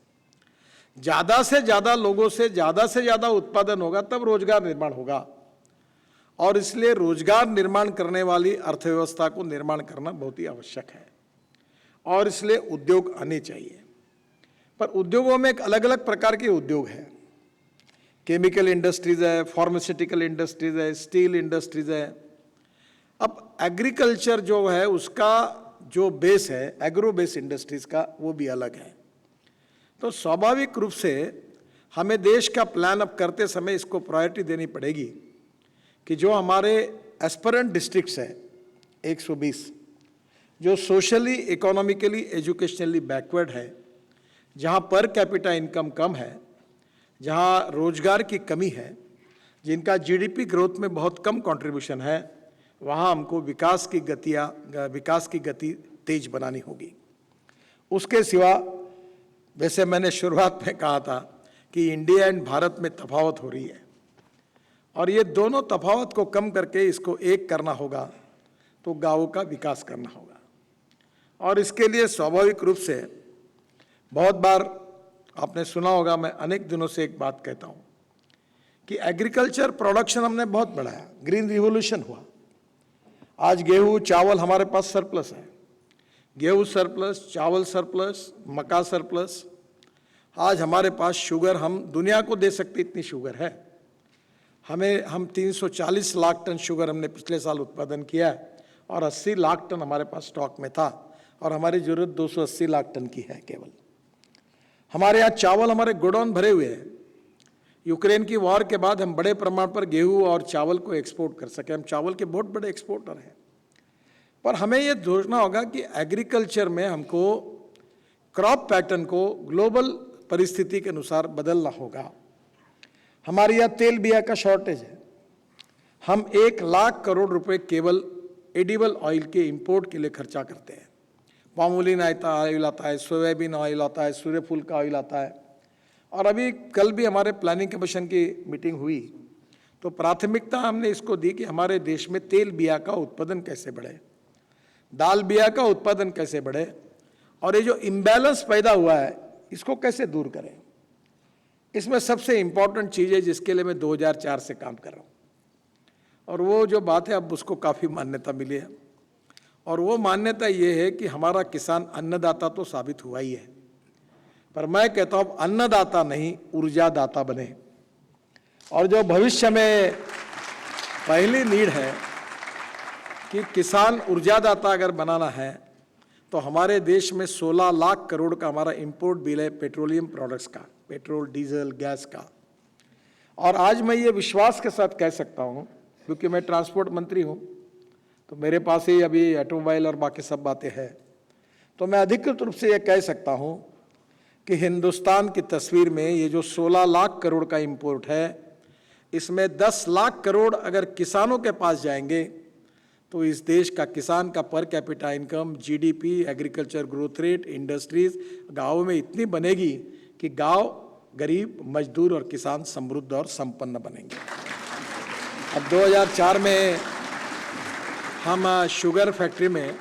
ज़्यादा से ज़्यादा लोगों से ज़्यादा उत्पादन होगा तब रोजगार निर्माण होगा। और इसलिए रोजगार निर्माण करने वाली अर्थव्यवस्था को निर्माण करना बहुत ही आवश्यक है, और इसलिए उद्योग आने चाहिए। पर उद्योगों में एक अलग अलग प्रकार के उद्योग हैं। केमिकल इंडस्ट्रीज है, फार्मास्यूटिकल इंडस्ट्रीज है, स्टील इंडस्ट्रीज है। अब एग्रीकल्चर जो है उसका जो बेस है, एग्रो बेस इंडस्ट्रीज का, वो भी अलग है। तो स्वाभाविक रूप से हमें देश का प्लान अब करते समय इसको प्रायोरिटी देनी पड़ेगी कि जो हमारे एस्पिरेंट डिस्ट्रिक्ट्स हैं 120, जो सोशली, इकोनॉमिकली, एजुकेशनली बैकवर्ड है, जहाँ पर कैपिटा इनकम कम है, जहाँ रोजगार की कमी है, जिनका जीडीपी ग्रोथ में बहुत कम कंट्रीब्यूशन है, वहाँ हमको विकास की गति तेज बनानी होगी। उसके सिवा, वैसे मैंने शुरुआत में कहा था कि इंडिया एंड भारत में तफावत हो रही है, और ये दोनों तफावत को कम करके इसको एक करना होगा, तो गाँवों का विकास करना होगा। और इसके लिए स्वाभाविक रूप से बहुत बार आपने सुना होगा, मैं अनेक दिनों से एक बात कहता हूँ कि एग्रीकल्चर प्रोडक्शन हमने बहुत बढ़ाया, ग्रीन रिवॉल्यूशन हुआ। आज गेहूं चावल हमारे पास सरप्लस है, गेहूं सरप्लस, चावल सरप्लस, मक्का सरप्लस। आज हमारे पास शुगर, हम दुनिया को दे सकते इतनी शुगर है। हम 340 लाख टन शुगर हमने पिछले साल उत्पादन किया है और 80 लाख टन हमारे पास स्टॉक में था और हमारी जरूरत 280 लाख टन की है केवल। हमारे यहाँ चावल, हमारे गोडाउन भरे हुए हैं। यूक्रेन की वॉर के बाद हम बड़े प्रमाण पर गेहूं और चावल को एक्सपोर्ट कर सके। हम चावल के बहुत बड़े एक्सपोर्टर हैं। पर हमें ये सोचना होगा कि एग्रीकल्चर में हमको क्रॉप पैटर्न को ग्लोबल परिस्थिति के अनुसार बदलना होगा। हमारे यहाँ तेल बिया का शॉर्टेज है। हम 1 लाख करोड़ रुपए केवल एडिबल ऑयल के इंपोर्ट के लिए खर्चा करते हैं। पामोलिन ऑयल आता है, सोयाबीन ऑयल आता है, सूर्यफूल का ऑयल आता है। और अभी कल भी हमारे प्लानिंग कमीशन की मीटिंग हुई तो प्राथमिकता हमने इसको दी कि हमारे देश में तेल बिया का उत्पादन कैसे बढ़े, दाल बिया का उत्पादन कैसे बढ़े और ये जो इम्बैलेंस पैदा हुआ है इसको कैसे दूर करें। इसमें सबसे इम्पॉर्टेंट चीज़ है जिसके लिए मैं 2004 से काम कर रहा हूँ और वो जो बात है अब उसको काफ़ी मान्यता मिली है और वो मान्यता ये है कि हमारा किसान अन्नदाता तो साबित हुआ ही है, पर मैं कहता हूँ अन्नदाता नहीं ऊर्जादाता बने। और जो भविष्य में पहली नीड है कि किसान ऊर्जादाता अगर बनाना है तो हमारे देश में 16 लाख करोड़ का हमारा इंपोर्ट बिल है पेट्रोलियम प्रोडक्ट्स का, पेट्रोल, डीजल, गैस का। और आज मैं ये विश्वास के साथ कह सकता हूँ क्योंकि मैं ट्रांसपोर्ट मंत्री हूँ तो मेरे पास ही अभी ऑटोमोबाइल और बाकी सब बातें हैं, तो मैं अधिकृत रूप से ये कह सकता हूँ कि हिंदुस्तान की तस्वीर में ये जो 16 लाख करोड़ का इंपोर्ट है इसमें 10 लाख करोड़ अगर किसानों के पास जाएंगे तो इस देश का किसान का per capita income, GDP, agriculture growth rate, industries गाँव में इतनी बनेगी कि गांव गरीब, मजदूर और किसान समृद्ध और संपन्न बनेंगे। अब 2004 में हम शुगर फैक्ट्री में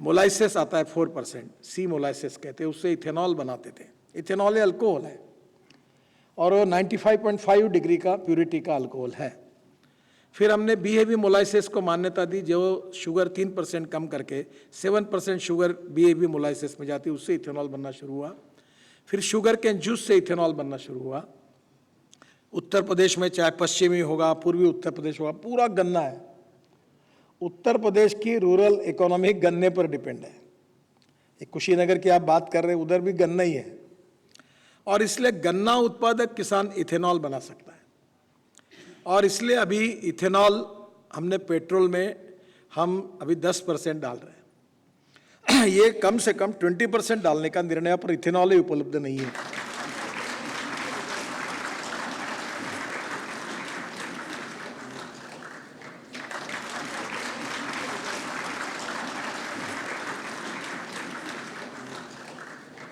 मोलाइसेस आता है 4%, सी मोलाइसेस कहते हैं, उससे इथेनॉल बनाते थे। इथेनॉल अल्कोहल है और वो 95.5 डिग्री का प्यूरिटी का अल्कोहल है। फिर हमने BAB मोलाइसेस को मान्यता दी जो शुगर 3% कम करके 7% शुगर BAB मोलाइसेस में जाती है, उससे इथेनॉल बनना शुरू हुआ। फिर शुगर के जूस से इथेनॉल बनना शुरू हुआ। उत्तर प्रदेश में चाहे पश्चिमी होगा, पूर्वी उत्तर प्रदेश होगा, पूरा गन्ना है। उत्तर प्रदेश की रूरल इकोनॉमी गन्ने पर डिपेंड है। ये कुशीनगर की आप बात कर रहे हैं, उधर भी गन्ना ही है और इसलिए गन्ना उत्पादक किसान इथेनॉल बना सकता है। और इसलिए अभी इथेनॉल हमने पेट्रोल में हम अभी 10% डाल रहे हैं। ये कम से कम 20% डालने का निर्णय पर इथेनॉल ही उपलब्ध नहीं है।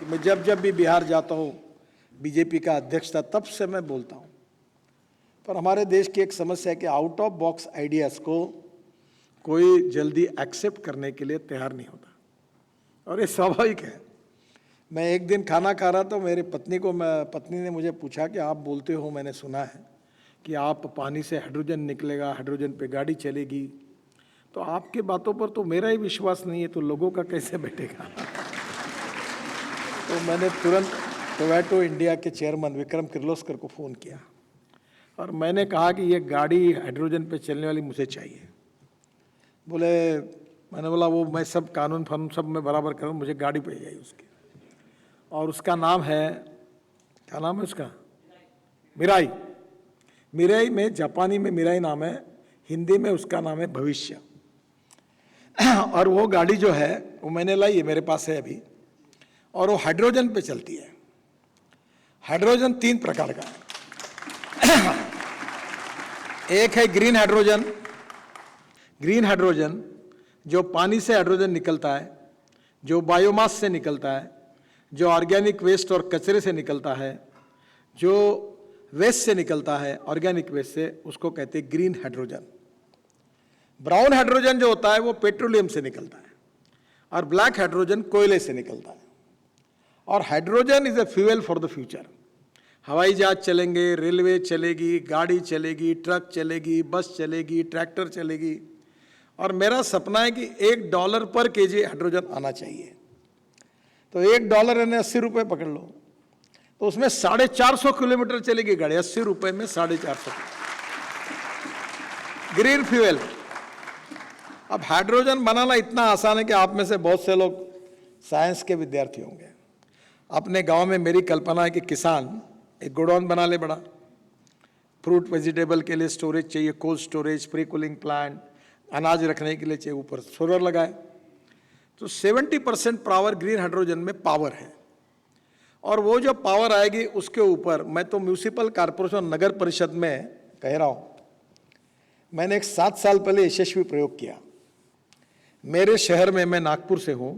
मैं जब भी बिहार जाता हूँ, बीजेपी का अध्यक्ष था, तब से मैं बोलता हूँ, पर हमारे देश की एक समस्या है कि आउट ऑफ बॉक्स आइडियाज़ को कोई जल्दी एक्सेप्ट करने के लिए तैयार नहीं होता और ये स्वाभाविक है। मैं एक दिन खाना खा रहा था, मेरी पत्नी ने मुझे पूछा कि आप बोलते हो, मैंने सुना है कि आप पानी से हाइड्रोजन निकलेगा, हाइड्रोजन पे गाड़ी चलेगी, तो आपके बातों पर तो मेरा ही विश्वास नहीं है, तो लोगों का कैसे बैठेगा। तो मैंने तुरंत टोयोटा इंडिया के चेयरमैन विक्रम किर्लोस्कर को फ़ोन किया और मैंने कहा कि ये गाड़ी हाइड्रोजन पे चलने वाली मुझे चाहिए। मैंने बोला वो मैं सब कानून फानून सब मैं बराबर करूँ, मुझे गाड़ी पे चाहिए उसकी, और उसका नाम है, क्या नाम है उसका, मिराई। मिराई में, जापानी में मिराई नाम है, हिंदी में उसका नाम है भविष्य। और वो गाड़ी जो है वो मैंने लाई है, मेरे पास है अभी, और वो हाइड्रोजन पे चलती है। हाइड्रोजन 3 प्रकार का है। एक है ग्रीन हाइड्रोजन। ग्रीन हाइड्रोजन जो पानी से हाइड्रोजन निकलता है, जो बायोमास से निकलता है, जो ऑर्गेनिक वेस्ट और कचरे से निकलता है, जो वेस्ट से निकलता है, ऑर्गेनिक वेस्ट से, उसको कहते हैं ग्रीन हाइड्रोजन। ब्राउन हाइड्रोजन जो होता है वो पेट्रोलियम से निकलता है और ब्लैक हाइड्रोजन कोयले से निकलता है। और hydrogen is a fuel for the future. हवाई जहाज चलेंगे, रेलवे चलेगी, गाड़ी चलेगी, ट्रक चलेगी, बस चलेगी, ट्रैक्टर चलेगी, और मेरा सपना है कि $1 पर केजी हाइड्रोजन आना चाहिए। तो $1 यानी 80 रुपये पकड़ लो, तो उसमें 450 किलोमीटर चलेगी गाड़ी, 80 रुपये में 450 ग्रीन फ्यूल। अब हाइड्रोजन बनाना इतना आसान है कि आप में से बहुत से लोग साइंस के विद्यार्थी होंगे। अपने गांव में मेरी कल्पना है कि किसान एक गोडाउन बना ले बड़ा, फ्रूट वेजिटेबल के लिए स्टोरेज चाहिए, cold storage, pre cooling plant, अनाज रखने के लिए चाहिए, ऊपर सोलर लगाए। तो 70% पावर ग्रीन हाइड्रोजन में पावर है, और वो जो पावर आएगी उसके ऊपर मैं तो म्यूनिसिपल कॉर्पोरेशन नगर परिषद में कह रहा हूँ, मैंने एक 7 साल पहले यशस्वी प्रयोग किया। मेरे शहर में, मैं नागपुर से हूँ,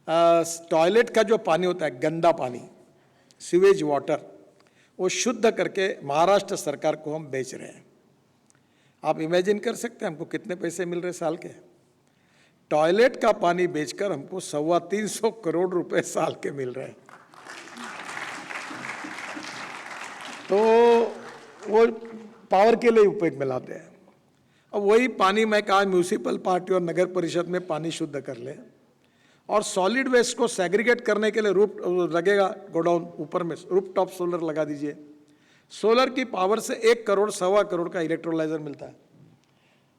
टॉयलेट का जो पानी होता है, गंदा पानी, सीवेज वाटर, वो शुद्ध करके महाराष्ट्र सरकार को हम बेच रहे हैं। आप इमेजिन कर सकते हैं हमको कितने पैसे मिल रहे साल के? टॉयलेट का पानी बेचकर हमको 325 करोड़ रुपए साल के मिल रहे हैं। तो वो पावर के लिए उपयोग में लाते हैं। अब वही पानी मैं कहा म्यूनिसिपल पार्टी और नगर परिषद में पानी शुद्ध कर ले, और सॉलिड वेस्ट को सेग्रीगेट करने के लिए रूफ लगेगा, गोडाउन ऊपर में रूफ टॉप सोलर लगा दीजिए। सोलर की पावर से 1 करोड़ 1.25 करोड़ का इलेक्ट्रोलाइजर मिलता है।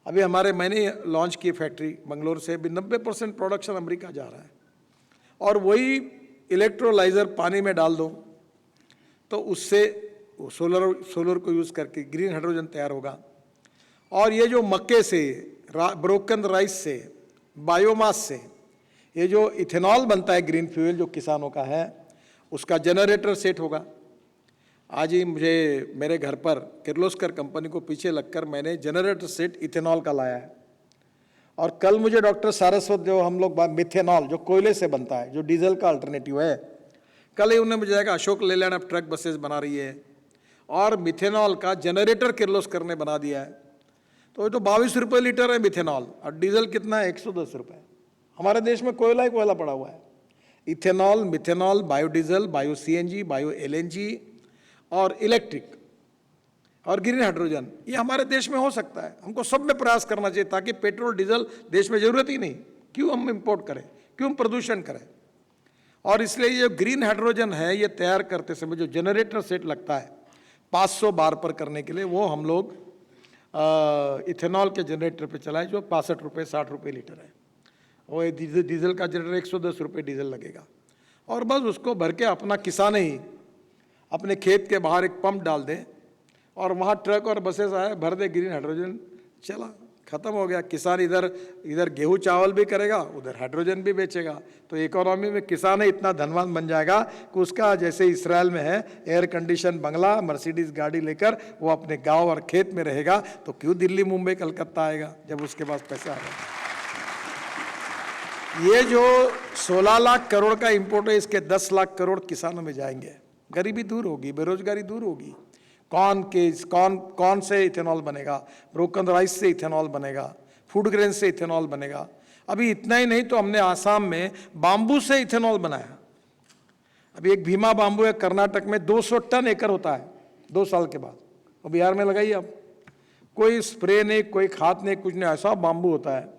अभी मैंने लॉन्च की फैक्ट्री बंगलोर से, भी 90% प्रोडक्शन अमेरिका जा रहा है, और वही इलेक्ट्रोलाइजर पानी में डाल दो तो उससे सोलर को यूज़ करके ग्रीन हाइड्रोजन तैयार होगा। और ये जो मक्के से, ब्रोकन राइस से, बायोमास से ये जो इथेनॉल बनता है ग्रीन फ्यूल जो किसानों का है, उसका जनरेटर सेट होगा। आज ही मुझे मेरे घर पर किर्लोस्कर कंपनी को पीछे लगकर मैंने जनरेटर सेट इथेनॉल का लाया है। और कल मुझे डॉक्टर सारस्वत, जो हम लोग मिथेनॉल जो कोयले से बनता है, जो डीजल का अल्टरनेटिव है, कल ही उन्होंने मुझे जाएगा अशोक लेलैंड अब ट्रक बसेस बना रही है, और मिथेनॉल का जनरेटर किर्लोस्कर ने बना दिया है। तो ये तो 22 रुपये लीटर है मिथेनॉल, और डीजल कितना है? 110 रुपये। हमारे देश में कोयला ही कोयला पड़ा हुआ है। Ethanol, methanol, biodiesel, bio CNG, bio LNG और इलेक्ट्रिक और ग्रीन हाइड्रोजन, ये हमारे देश में हो सकता है। हमको सब में प्रयास करना चाहिए ताकि पेट्रोल डीजल देश में जरूरत ही नहीं, क्यों हम इंपोर्ट करें, क्यों हम प्रदूषण करें। और इसलिए ये ग्रीन हाइड्रोजन है, ये तैयार करते समय जो जनरेटर सेट लगता है 500 बार पर करने के लिए, वो हम लोग इथेनॉल के जनरेटर पे चलाएं जो 65 रुपये 60 रुपये लीटर है। वो डीजल का जनरेटर 110 रुपये डीजल लगेगा, और बस उसको भर के अपना किसान ही अपने खेत के बाहर एक पंप डाल दे, और वहाँ ट्रक और बसेस आए, भर दे ग्रीन हाइड्रोजन, चला, खत्म हो गया। किसान इधर गेहूँ चावल भी करेगा, उधर हाइड्रोजन भी बेचेगा। तो इकोनॉमी में किसान ही इतना धनवान बन जाएगा कि उसका जैसे इसराइल में है एयर कंडीशन बंगला, मर्सिडीज गाड़ी लेकर वो अपने गांव और खेत में रहेगा। तो क्यों दिल्ली, मुंबई, कलकत्ता आएगा जब उसके पास पैसा आएगा। ये जो 16 लाख करोड़ का इंपोर्ट है, इसके 10 लाख करोड़ किसानों में जाएंगे। गरीबी दूर होगी, बेरोजगारी दूर होगी। कौन से इथेनॉल बनेगा? ब्रोकन राइस से इथेनॉल बनेगा, फूड ग्रेन से इथेनॉल बनेगा। अभी इतना ही नहीं तो हमने आसाम में बाम्बू से इथेनॉल बनाया। अभी एक भीमा बाम्बू है कर्नाटक में, 200 टन एकड़ होता है 2 साल के बाद। और बिहार में लगाइए आप, कोई स्प्रे नहीं, कोई खाद नहीं, कुछ नहीं, ऐसा बाम्बू होता है।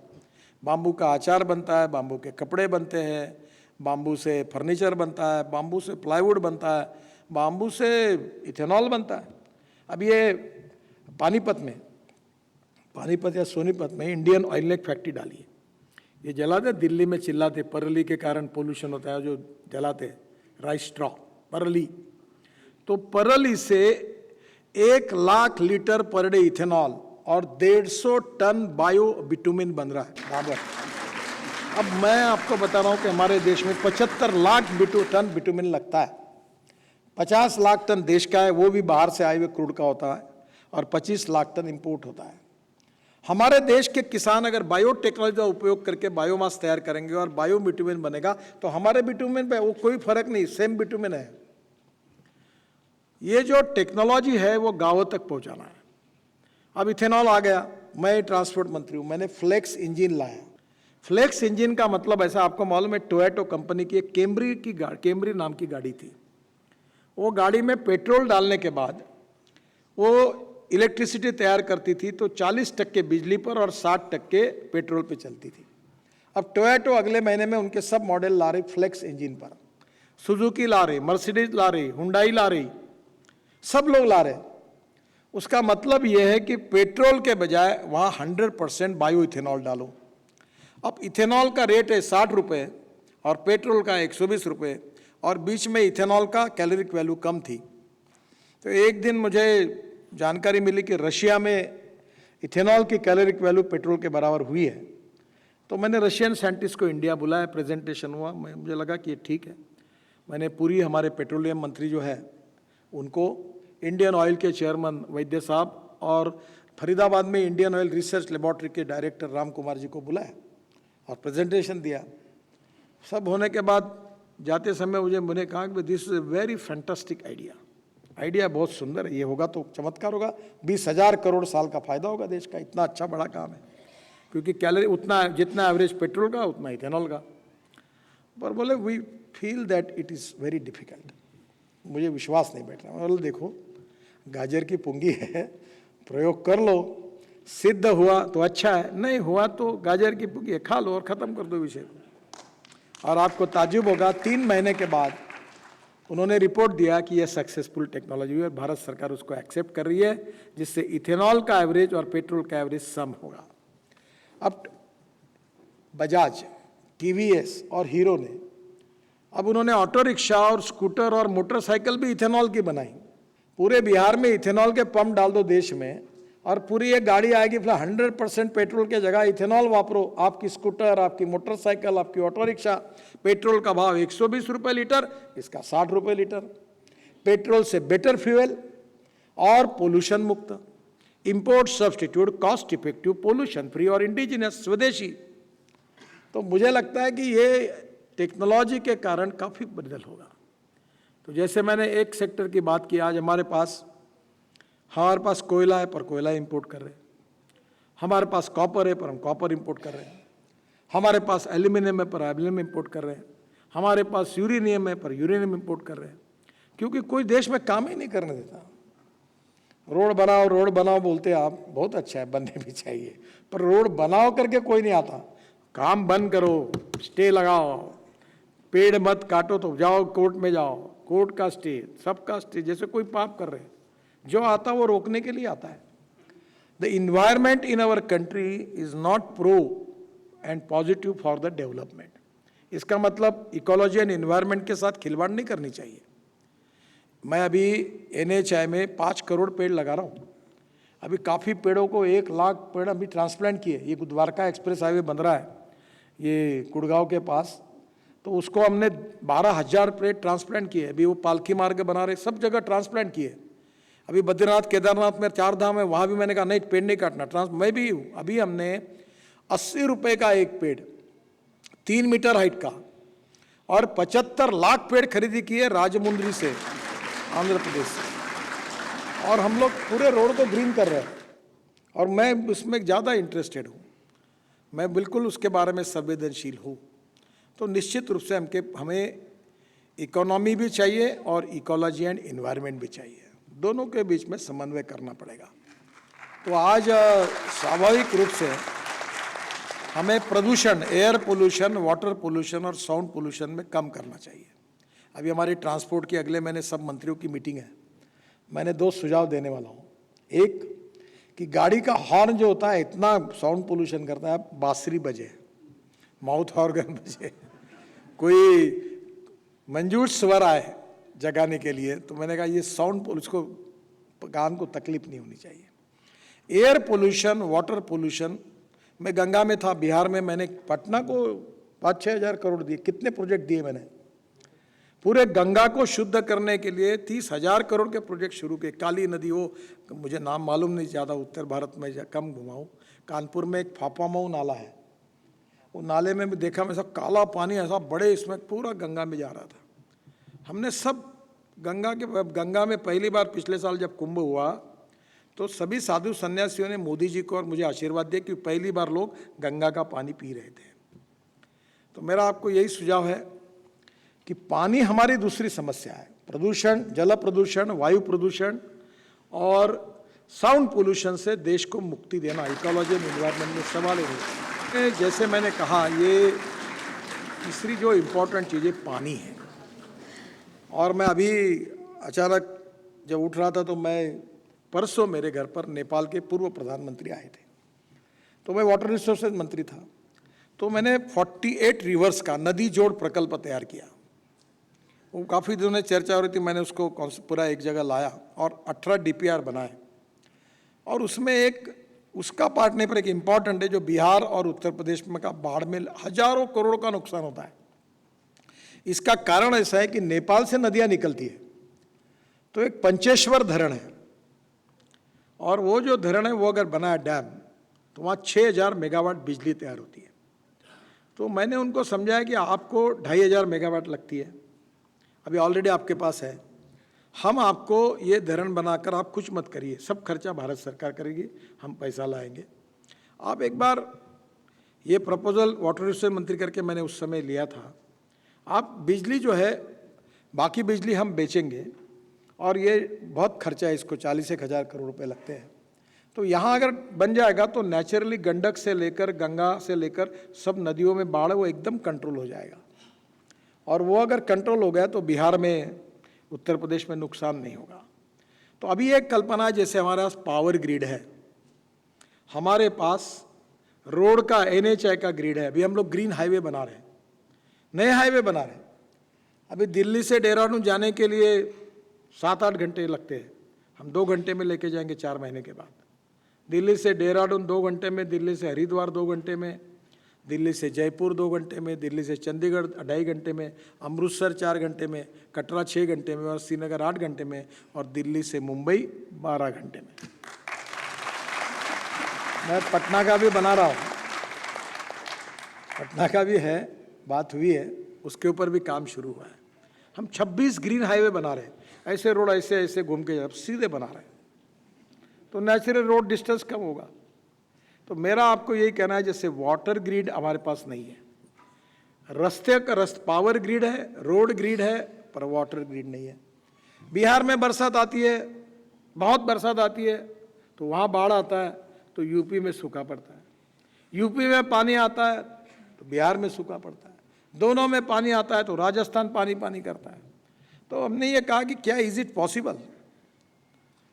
बाम्बू का अचार बनता है, बाम्बू के कपड़े बनते हैं, बाम्बू से फर्नीचर बनता है, बाम्बू से प्लाईवुड बनता है, बाम्बू से इथेनॉल बनता है। अब ये पानीपत या सोनीपत में इंडियन ऑयल ने एक फैक्ट्री डाली है। ये जलाते, दिल्ली में चिल्लाते परली के कारण पोल्यूशन होता है, जो जलाते राइस स्ट्रॉ परली, तो परली से 1 lakh litre per day ethanol और 150 टन बायो बिटुमिन बन रहा है बराबर। अब मैं आपको बता रहा हूं कि हमारे देश में 75 लाख टन बिटुमिन लगता है। 50 लाख टन देश का है, वो भी बाहर से आए हुए क्रूड का होता है, और 25 लाख टन इंपोर्ट होता है। हमारे देश के किसान अगर बायोटेक्नोलॉजी का उपयोग करके बायोमास तैयार करेंगे और बायो बिटुमिन बनेगा, तो हमारे बिटुमिन पे वो कोई फर्क नहीं, सेम बिटुमिन है। ये जो टेक्नोलॉजी है वो गांवों तक पहुंचाना है। अब इथेनॉल आ गया, मैं ट्रांसपोर्ट मंत्री हूं, मैंने फ्लेक्स इंजन लाया। फ्लेक्स इंजन का मतलब ऐसा, आपको मालूम है टोयोटा कंपनी की एक कैमरी नाम की गाड़ी थी। वो गाड़ी में पेट्रोल डालने के बाद वो इलेक्ट्रिसिटी तैयार करती थी तो 40% बिजली पर और 60% पेट्रोल पे चलती थी। अब टोयोटो अगले महीने में उनके सब मॉडल ला रही फ्लेक्स इंजन पर, सुजुकी ला रही, मर्सिडीज ला रही, हुंडई ला रही, सब लोग ला रहे। उसका मतलब यह है कि पेट्रोल के बजाय वहाँ 100% बायो इथेनॉल डालो। अब इथेनॉल का रेट है 60 रुपये और पेट्रोल का 120 रुपये, और बीच में इथेनॉल का कैलोरिक वैल्यू कम थी। तो एक दिन मुझे जानकारी मिली कि रशिया में इथेनॉल की कैलोरिक वैल्यू पेट्रोल के बराबर हुई है। तो मैंने रशियन साइंटिस्ट को इंडिया बुलाया, प्रेजेंटेशन हुआ, मुझे लगा कि ये ठीक है। मैंने पूरी हमारे पेट्रोलियम मंत्री जो है उनको, इंडियन ऑयल के चेयरमैन वैद्य साहब और फरीदाबाद में इंडियन ऑयल रिसर्च लेबॉर्ट्री के डायरेक्टर राम कुमार जी को बुलाया और प्रेजेंटेशन दिया। सब होने के बाद जाते समय मुझे कहा कि this is a very fantastic idea बहुत सुंदर है, ये होगा तो चमत्कार होगा, 20,000 करोड़ साल का फायदा होगा देश का, इतना अच्छा बड़ा काम है। क्योंकि कैलोरी उतना जितना एवरेज पेट्रोल का उतना इथेनॉल का। पर बोले we feel that it is very difficult, मुझे विश्वास नहीं बैठ रहा। बोले देखो गाजर की पुंगी है, प्रयोग कर लो, सिद्ध हुआ तो अच्छा है, नहीं हुआ तो गाजर की पुंगी है, खा लो और ख़त्म कर दो विषय को। और आपको ताज्जुब होगा 3 महीने के बाद उन्होंने रिपोर्ट दिया कि यह सक्सेसफुल टेक्नोलॉजी है, भारत सरकार उसको एक्सेप्ट कर रही है, जिससे इथेनॉल का एवरेज और पेट्रोल का एवरेज सम होगा। अब बजाज, टीवीएस और हीरो ने, अब उन्होंने ऑटो रिक्शा और स्कूटर और मोटरसाइकिल भी इथेनॉल की बनाई। पूरे बिहार में इथेनॉल के पंप डाल दो देश में और पूरी एक गाड़ी आएगी, फिर 100% पेट्रोल के जगह इथेनॉल वापरो। आपकी स्कूटर, आपकी मोटरसाइकिल, आपकी ऑटो रिक्शा, पेट्रोल का भाव 120 रुपये लीटर, इसका 60 रुपये लीटर। पेट्रोल से बेटर फ्यूल और पोल्यूशन मुक्त, import substitute, cost effective, pollution free और इंडिजिनस, स्वदेशी। तो मुझे लगता है कि ये टेक्नोलॉजी के कारण काफ़ी बदल होगा। तो जैसे मैंने एक सेक्टर की बात की, आज हमारे पास कोयला है पर कोयला इंपोर्ट कर रहे हैं, हमारे पास कॉपर है पर हम कॉपर इंपोर्ट कर रहे हैं, हमारे पास एल्यूमिनियम है पर एल्यूमिनियम इंपोर्ट कर रहे हैं, हमारे पास यूरेनियम है पर यूरेनियम इंपोर्ट कर रहे हैं, क्योंकि कोई देश में काम ही नहीं करने देता। रोड बनाओ बोलते आप, बहुत अच्छा है, बनने भी चाहिए, पर रोड बनाओ करके कोई नहीं आता। काम बंद करो, स्टे लगाओ, पेड़ मत काटो तो जाओ कोर्ट में जाओ, कोर्ट का स्टे, सबका स्टे, जैसे कोई पाप कर रहे हैं। जो आता वो रोकने के लिए आता है। The environment in our country is not pro and positive for the development. इसका मतलब इकोलॉजी एंड इन्वायरमेंट के साथ खिलवाड़ नहीं करनी चाहिए। मैं अभी NHI में 5 करोड़ पेड़ लगा रहा हूँ। अभी काफ़ी पेड़ों को 1 लाख पेड़ अभी ट्रांसप्लांट किए। ये द्वारका एक्सप्रेस हाईवे बन रहा है ये गुड़गांव के पास, तो उसको हमने 12,000 पेड़ ट्रांसप्लांट किए। अभी वो पालकी मार्ग बना रहे, सब जगह ट्रांसप्लांट किए। अभी बद्रीनाथ केदारनाथ में 4 धाम है, वहाँ भी मैंने कहा नहीं पेड़ नहीं काटना, मैं भी हूँ। अभी हमने 80 रुपये का एक पेड़ 3 मीटर हाइट का और 75 लाख पेड़ खरीदी किए राजमुंद्री से, आंध्र प्रदेश से, और हम लोग पूरे रोड को ग्रीन कर रहे हैं। और मैं उसमें ज़्यादा इंटरेस्टेड हूँ, मैं बिल्कुल उसके बारे में संवेदनशील हूँ। तो निश्चित रूप से हमें इकोनॉमी भी चाहिए और इकोलॉजी एंड इन्वायरमेंट भी चाहिए, दोनों के बीच में समन्वय करना पड़ेगा। तो आज स्वाभाविक रूप से हमें प्रदूषण, एयर पोल्यूशन, वाटर पोल्यूशन और साउंड पोल्यूशन में कम करना चाहिए। अभी हमारी ट्रांसपोर्ट की अगले महीने सब मंत्रियों की मीटिंग है, मैंने 2 सुझाव देने वाला हूँ। एक कि गाड़ी का हॉर्न जो होता है इतना साउंड पोल्यूशन करता है, बांसुरी बजे, माउथ ऑर्गन बजे, कोई मंजूर स्वर आए जगाने के लिए, तो मैंने कहा ये साउंड उसको कान को तकलीफ नहीं होनी चाहिए। एयर पोल्यूशन, वाटर पोल्यूशन, मैं गंगा में था बिहार में, मैंने पटना को 5-6 हज़ार करोड़ दिए। कितने प्रोजेक्ट दिए मैंने, पूरे गंगा को शुद्ध करने के लिए 30,000 करोड़ के प्रोजेक्ट शुरू किए। काली नदी, वो मुझे नाम मालूम नहीं, ज़्यादा उत्तर भारत में कम घुमाऊँ। कानपुर में एक फाफामऊ नाला है, वो नाले में भी देखा मैं, सब काला पानी ऐसा बड़े, इसमें पूरा गंगा में जा रहा था। हमने सब गंगा में पहली बार पिछले साल जब कुंभ हुआ तो सभी साधु सन्यासियों ने मोदी जी को और मुझे आशीर्वाद दिया कि पहली बार लोग गंगा का पानी पी रहे थे। तो मेरा आपको यही सुझाव है कि पानी हमारी दूसरी समस्या है, प्रदूषण, जल प्रदूषण, वायु प्रदूषण और साउंड पोल्यूशन से देश को मुक्ति देना, इकोलॉजी एंड एनवायरनमेंट में सवाल ही नहीं। जैसे मैंने कहा, ये तीसरी जो इम्पोर्टेंट चीज़ है पानी है। और मैं अभी अचानक जब उठ रहा था तो मैं परसों मेरे घर पर नेपाल के पूर्व प्रधानमंत्री आए थे, तो मैं वाटर रिसोर्सेज मंत्री था, तो मैंने 48 रिवर्स का नदी जोड़ प्रकल्प तैयार किया। वो काफ़ी दिनों में चर्चा हो रही थी, मैंने उसको पूरा एक जगह लाया और 18 DPR बनाए। और उसमें एक उसका पार्ट नहीं पर एक इम्पॉर्टेंट है, जो बिहार और उत्तर प्रदेश में का बाढ़ में हजारों करोड़ का नुकसान होता है। इसका कारण ऐसा है कि नेपाल से नदियाँ निकलती है, तो एक पंचेश्वर धरण है, और वो जो धरण है वो अगर बना है डैम, तो वहाँ 6000 मेगावाट बिजली तैयार होती है। तो मैंने उनको समझाया कि आपको 2500 मेगावाट लगती है, अभी ऑलरेडी आपके पास है, हम आपको ये धरण बनाकर आप कुछ मत करिए, सब खर्चा भारत सरकार करेगी, हम पैसा लाएंगे। आप एक बार ये प्रपोजल वाटर रिसोर्स मंत्री करके मैंने उस समय लिया था, आप बिजली जो है, बाकी बिजली हम बेचेंगे, और ये बहुत खर्चा है, इसको 40,000 करोड़ रुपए लगते हैं। तो यहाँ अगर बन जाएगा तो नेचुरली गंडक से लेकर गंगा से लेकर सब नदियों में बाढ़ वो एकदम कंट्रोल हो जाएगा, और वो अगर कंट्रोल हो गया तो बिहार में, उत्तर प्रदेश में नुकसान नहीं होगा। तो अभी एक कल्पना है, जैसे हमारे पास पावर ग्रिड है, हमारे पास रोड का NHAI का ग्रिड है, अभी हम लोग ग्रीन हाईवे बना रहे हैं, नए हाईवे बना रहे हैं। अभी दिल्ली से देहरादून जाने के लिए 7-8 घंटे लगते हैं, हम 2 घंटे में लेके जाएंगे 4 महीने के बाद। दिल्ली से देहरादून 2 घंटे में, दिल्ली से हरिद्वार 2 घंटे में, दिल्ली से जयपुर 2 घंटे में, दिल्ली से चंडीगढ़ 2.5 घंटे में, अमृतसर 4 घंटे में, कटरा 6 घंटे में, और श्रीनगर 8 घंटे में, और दिल्ली से मुंबई 12 घंटे में। मैं पटना का भी बना रहा हूँ, पटना का भी है, बात हुई है, उसके ऊपर भी काम शुरू हुआ है। हम 26 ग्रीन हाईवे बना रहे हैं, ऐसे रोड ऐसे ऐसे घूम के जब सीधे बना रहे हैं, तो नेचुरल रोड डिस्टेंस कम होगा। तो मेरा आपको यही कहना है, जैसे वाटर ग्रिड हमारे पास नहीं है, रास्ते का पावर ग्रिड है, रोड ग्रिड है, पर वाटर ग्रिड नहीं है। बिहार में बरसात आती है, बहुत बरसात आती है, तो वहाँ बाढ़ आता है, तो यूपी में सूखा पड़ता है। यूपी में पानी आता है तो बिहार में सूखा पड़ता है, दोनों में पानी आता है तो राजस्थान पानी पानी करता है। तो हमने ये कहा कि क्या इज इट पॉसिबल,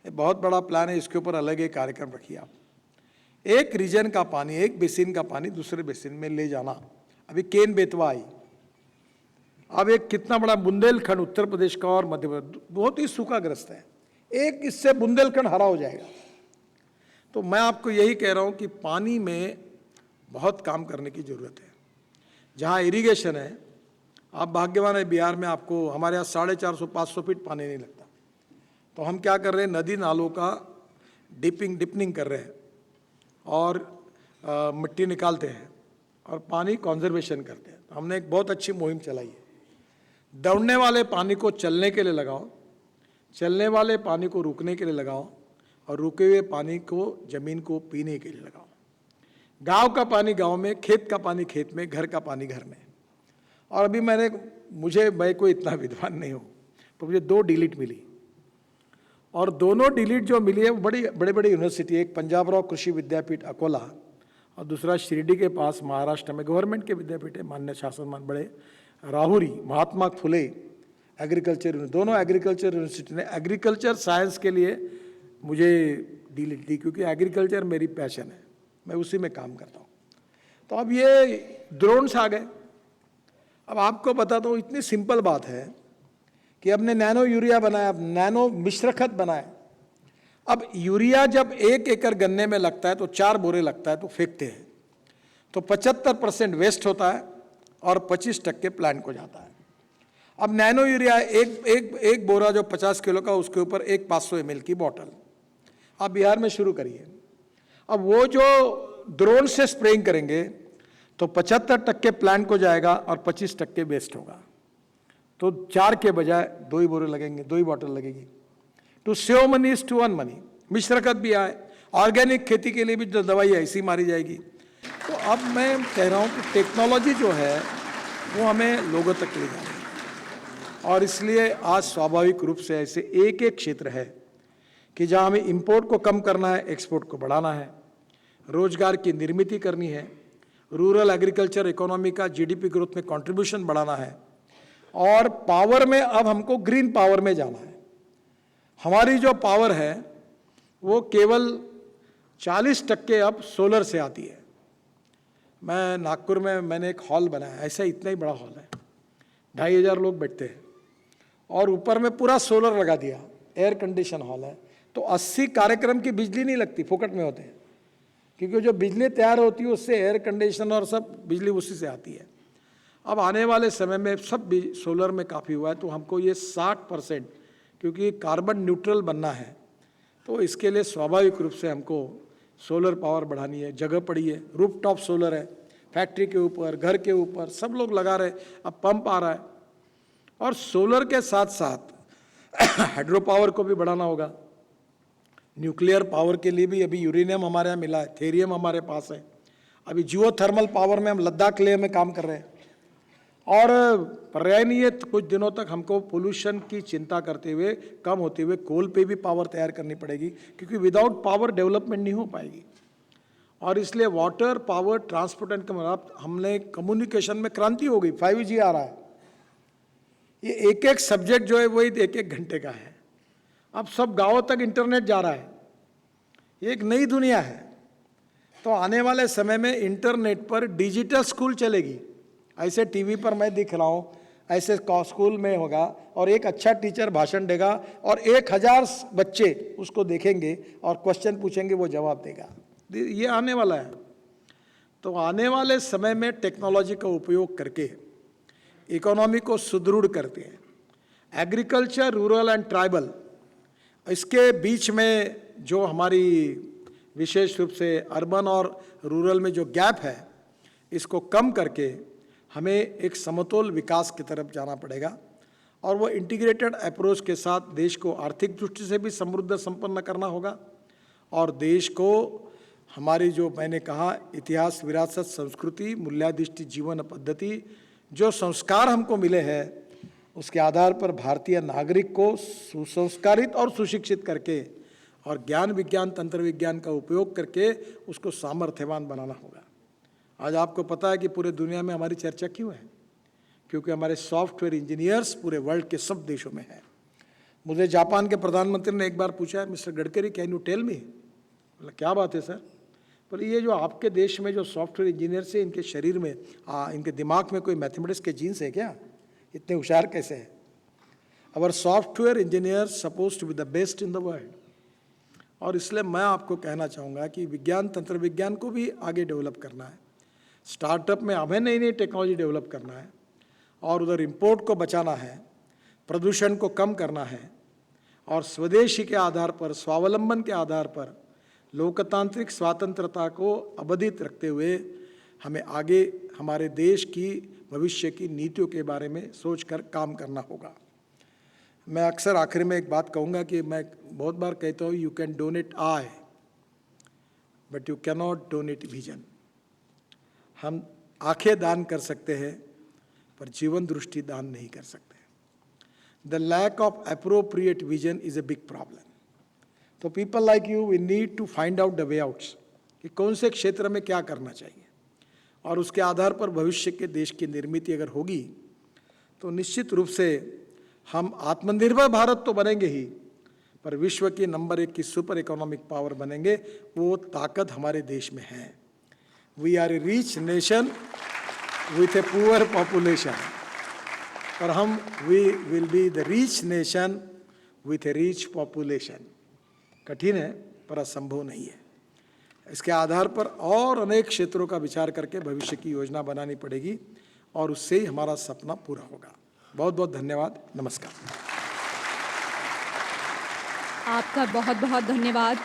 ये बहुत बड़ा प्लान है, इसके ऊपर अलग एक कार्यक्रम रखिए आप। एक रीजन का पानी, एक बेसिन का पानी दूसरे बेसिन में ले जाना। अभी केन बेतवा आई, अब एक कितना बड़ा बुंदेलखंड उत्तर प्रदेश का और मध्य प्रदेश बहुत ही सूखाग्रस्त है, एक इससे बुंदेलखंड हरा हो जाएगा। तो मैं आपको यही कह रहा हूँ कि पानी में बहुत काम करने की ज़रूरत है। जहाँ इरिगेशन है, आप भाग्यवान है, बिहार में आपको, हमारे यहाँ 450-500 फीट पानी नहीं लगता। तो हम क्या कर रहे हैं, नदी नालों का डिपनिंग कर रहे हैं, और मिट्टी निकालते हैं और पानी कंजर्वेशन करते हैं। तो हमने एक बहुत अच्छी मुहिम चलाई है, दौड़ने वाले पानी को चलने के लिए लगाओ, चलने वाले पानी को रुकने के लिए लगाओ, और रुके हुए पानी को ज़मीन को पीने के लिए लगाओ। गांव का पानी गांव में, खेत का पानी खेत में, घर का पानी घर में। और अभी मैं कोई इतना विद्वान नहीं हूँ, तो मुझे 2 डिलीट मिली, और दोनों डिलीट जो मिली है वो बड़े यूनिवर्सिटी, एक पंजाबराव कृषि विद्यापीठ अकोला, और दूसरा शिरडी के पास महाराष्ट्र में गवर्नमेंट के विद्यापीठ है, मान्य शासन बड़े राहुरी, महात्मा फुले एग्रीकल्चर, दोनों एग्रीकल्चर यूनिवर्सिटी ने एग्रीकल्चर साइंस के लिए मुझे डिलीट दी, क्योंकि एग्रीकल्चर मेरी पैशन है, मैं उसी में काम करता हूँ। तो अब ये ड्रोन्स आ गए। अब आपको बताता हूँ, इतनी सिंपल बात है कि हमने नैनो यूरिया बनाया, अब नैनो मिश्र खत बनाया। अब यूरिया जब 1 एकड़ गन्ने में लगता है तो 4 बोरे लगता है, तो फेंकते हैं, तो 75% वेस्ट होता है और 25% प्लांट को जाता है। अब नैनो यूरिया एक बोरा जो 50 किलो का, उसके ऊपर एक 500 ml की बोतल आप बिहार में शुरू करिए। अब वो जो ड्रोन से स्प्रेइंग करेंगे तो 75% प्लांट को जाएगा और 25% वेस्ट होगा, तो 4 के बजाय 2 ही बोरे लगेंगे, 2 ही बोतल लगेगी। To save money is to earn money. मिश्र खत भी आए, ऑर्गेनिक खेती के लिए भी जो दवाई ऐसी मारी जाएगी। तो अब मैं कह रहा हूँ कि टेक्नोलॉजी जो है वो हमें लोगों तक ले जानी है, और इसलिए आज स्वाभाविक रूप से ऐसे एक क्षेत्र है कि जहाँ हमें इंपोर्ट को कम करना है, एक्सपोर्ट को बढ़ाना है, रोजगार की निर्मित करनी है, रूरल एग्रीकल्चर इकोनॉमी का जीडीपी ग्रोथ में कंट्रीब्यूशन बढ़ाना है, और पावर में अब हमको ग्रीन पावर में जाना है। हमारी जो पावर है वो केवल 40% अब सोलर से आती है। मैं नागपुर में मैंने एक हॉल बनाया, ऐसा इतना ही बड़ा हॉल है, 2500 लोग बैठते हैं, और ऊपर में पूरा सोलर लगा दिया, एयर कंडीशन हॉल है। तो 80 कार्यक्रम की बिजली नहीं लगती, फोकट में होते हैं, क्योंकि जो बिजली तैयार होती है उससे एयर कंडीशन और सब बिजली उसी से आती है। अब आने वाले समय में सब सोलर में काफ़ी हुआ है, तो हमको ये 60%, क्योंकि कार्बन न्यूट्रल बनना है, तो इसके लिए स्वाभाविक रूप से हमको सोलर पावर बढ़ानी है। जगह पड़ी है, रूफटॉप सोलर है, फैक्ट्री के ऊपर, घर के ऊपर सब लोग लगा रहे, अब पंप आ रहा है। और सोलर के साथ साथ हाइड्रो पावर को भी बढ़ाना होगा। न्यूक्लियर पावर के लिए भी अभी यूरेनियम हमारे यहाँ मिला है, थेरियम हमारे पास है। अभी जियोथर्मल पावर में हम लद्दाख लेह में काम कर रहे हैं। और पर्याय नहीं है, कुछ दिनों तक हमको पोल्यूशन की चिंता करते हुए, कम होते हुए कोल पे भी पावर तैयार करनी पड़ेगी, क्योंकि विदाउट पावर डेवलपमेंट नहीं हो पाएगी। और इसलिए वाटर, पावर, ट्रांसपोर्ट एंड हमने कम्युनिकेशन में क्रांति हो गई, 5G आ रहा है। ये एक एक सब्जेक्ट जो है वही 1-1 घंटे का है। अब सब गांवों तक इंटरनेट जा रहा है, ये एक नई दुनिया है। तो आने वाले समय में इंटरनेट पर डिजिटल स्कूल चलेगी। ऐसे टीवी पर मैं दिख रहा हूँ, ऐसे स्कूल में होगा, और एक अच्छा टीचर भाषण देगा और 1000 बच्चे उसको देखेंगे और क्वेश्चन पूछेंगे, वो जवाब देगा। ये आने वाला है। तो आने वाले समय में टेक्नोलॉजी का उपयोग करके इकोनॉमी को सुदृढ़ करते हैं। एग्रीकल्चर, रूरल एंड ट्राइबल, इसके बीच में जो हमारी विशेष रूप से अर्बन और रूरल में जो गैप है, इसको कम करके हमें एक समतोल विकास की तरफ जाना पड़ेगा। और वो इंटीग्रेटेड अप्रोच के साथ देश को आर्थिक दृष्टि से भी समृद्ध संपन्न करना होगा, और देश को हमारी जो मैंने कहा इतिहास, विरासत, संस्कृति, मूल्याधिष्ठित जीवन पद्धति, जो संस्कार हमको मिले हैं, उसके आधार पर भारतीय नागरिक को सुसंस्कारित और सुशिक्षित करके और ज्ञान विज्ञान, तंत्र विज्ञान का उपयोग करके उसको सामर्थ्यवान बनाना होगा। आज आपको पता है कि पूरे दुनिया में हमारी चर्चा क्यों है? क्योंकि हमारे सॉफ्टवेयर इंजीनियर्स पूरे वर्ल्ड के सब देशों में हैं। मुझे जापान के प्रधानमंत्री ने एक बार पूछा है, mister Gadkari can you tell me? बोला क्या बात है सर? बोले ये जो आपके देश में जो सॉफ्टवेयर इंजीनियर्स है, इनके शरीर में, इनके दिमाग में कोई मैथमेटिक्स के जीन्स है क्या? इतने होशियार कैसे हैं? Our software engineers suppose to be the best in the world. और इसलिए मैं आपको कहना चाहूँगा कि विज्ञान, तंत्र विज्ञान को भी आगे डेवलप करना है। स्टार्टअप में हमें नई नई टेक्नोलॉजी डेवलप करना है, और उधर इंपोर्ट को बचाना है, प्रदूषण को कम करना है, और स्वदेशी के आधार पर, स्वावलंबन के आधार पर लोकतांत्रिक स्वतंत्रता को अबाधित रखते हुए हमें आगे हमारे देश की भविष्य की नीतियों के बारे में सोचकर काम करना होगा। मैं अक्सर आखिर में एक बात कहूँगा कि मैं बहुत बार कहता हूँ, you can donate I but you can not donate vision. हम आंखें दान कर सकते हैं पर जीवन दृष्टि दान नहीं कर सकते। The lack of appropriate vision is a big problem. तो people like you, we need to find out the way outs कि कौन से क्षेत्र में क्या करना चाहिए, और उसके आधार पर भविष्य के देश की निर्मित अगर होगी तो निश्चित रूप से हम आत्मनिर्भर भारत तो बनेंगे ही, पर विश्व की नंबर 1 की सुपर इकोनॉमिक पावर बनेंगे। वो ताकत हमारे देश में है। We are a rich nation with a poor population, और हम we will be the rich nation with a rich population. कठिन है पर असंभव नहीं है। इसके आधार पर और अनेक क्षेत्रों का विचार करके भविष्य की योजना बनानी पड़ेगी, और उससे ही हमारा सपना पूरा होगा। बहुत बहुत धन्यवाद। नमस्कार। आपका बहुत बहुत धन्यवाद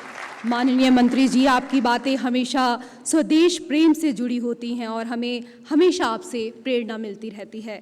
माननीय मंत्री जी। आपकी बातें हमेशा स्वदेश प्रेम से जुड़ी होती हैं और हमें हमेशा आपसे प्रेरणा मिलती रहती है।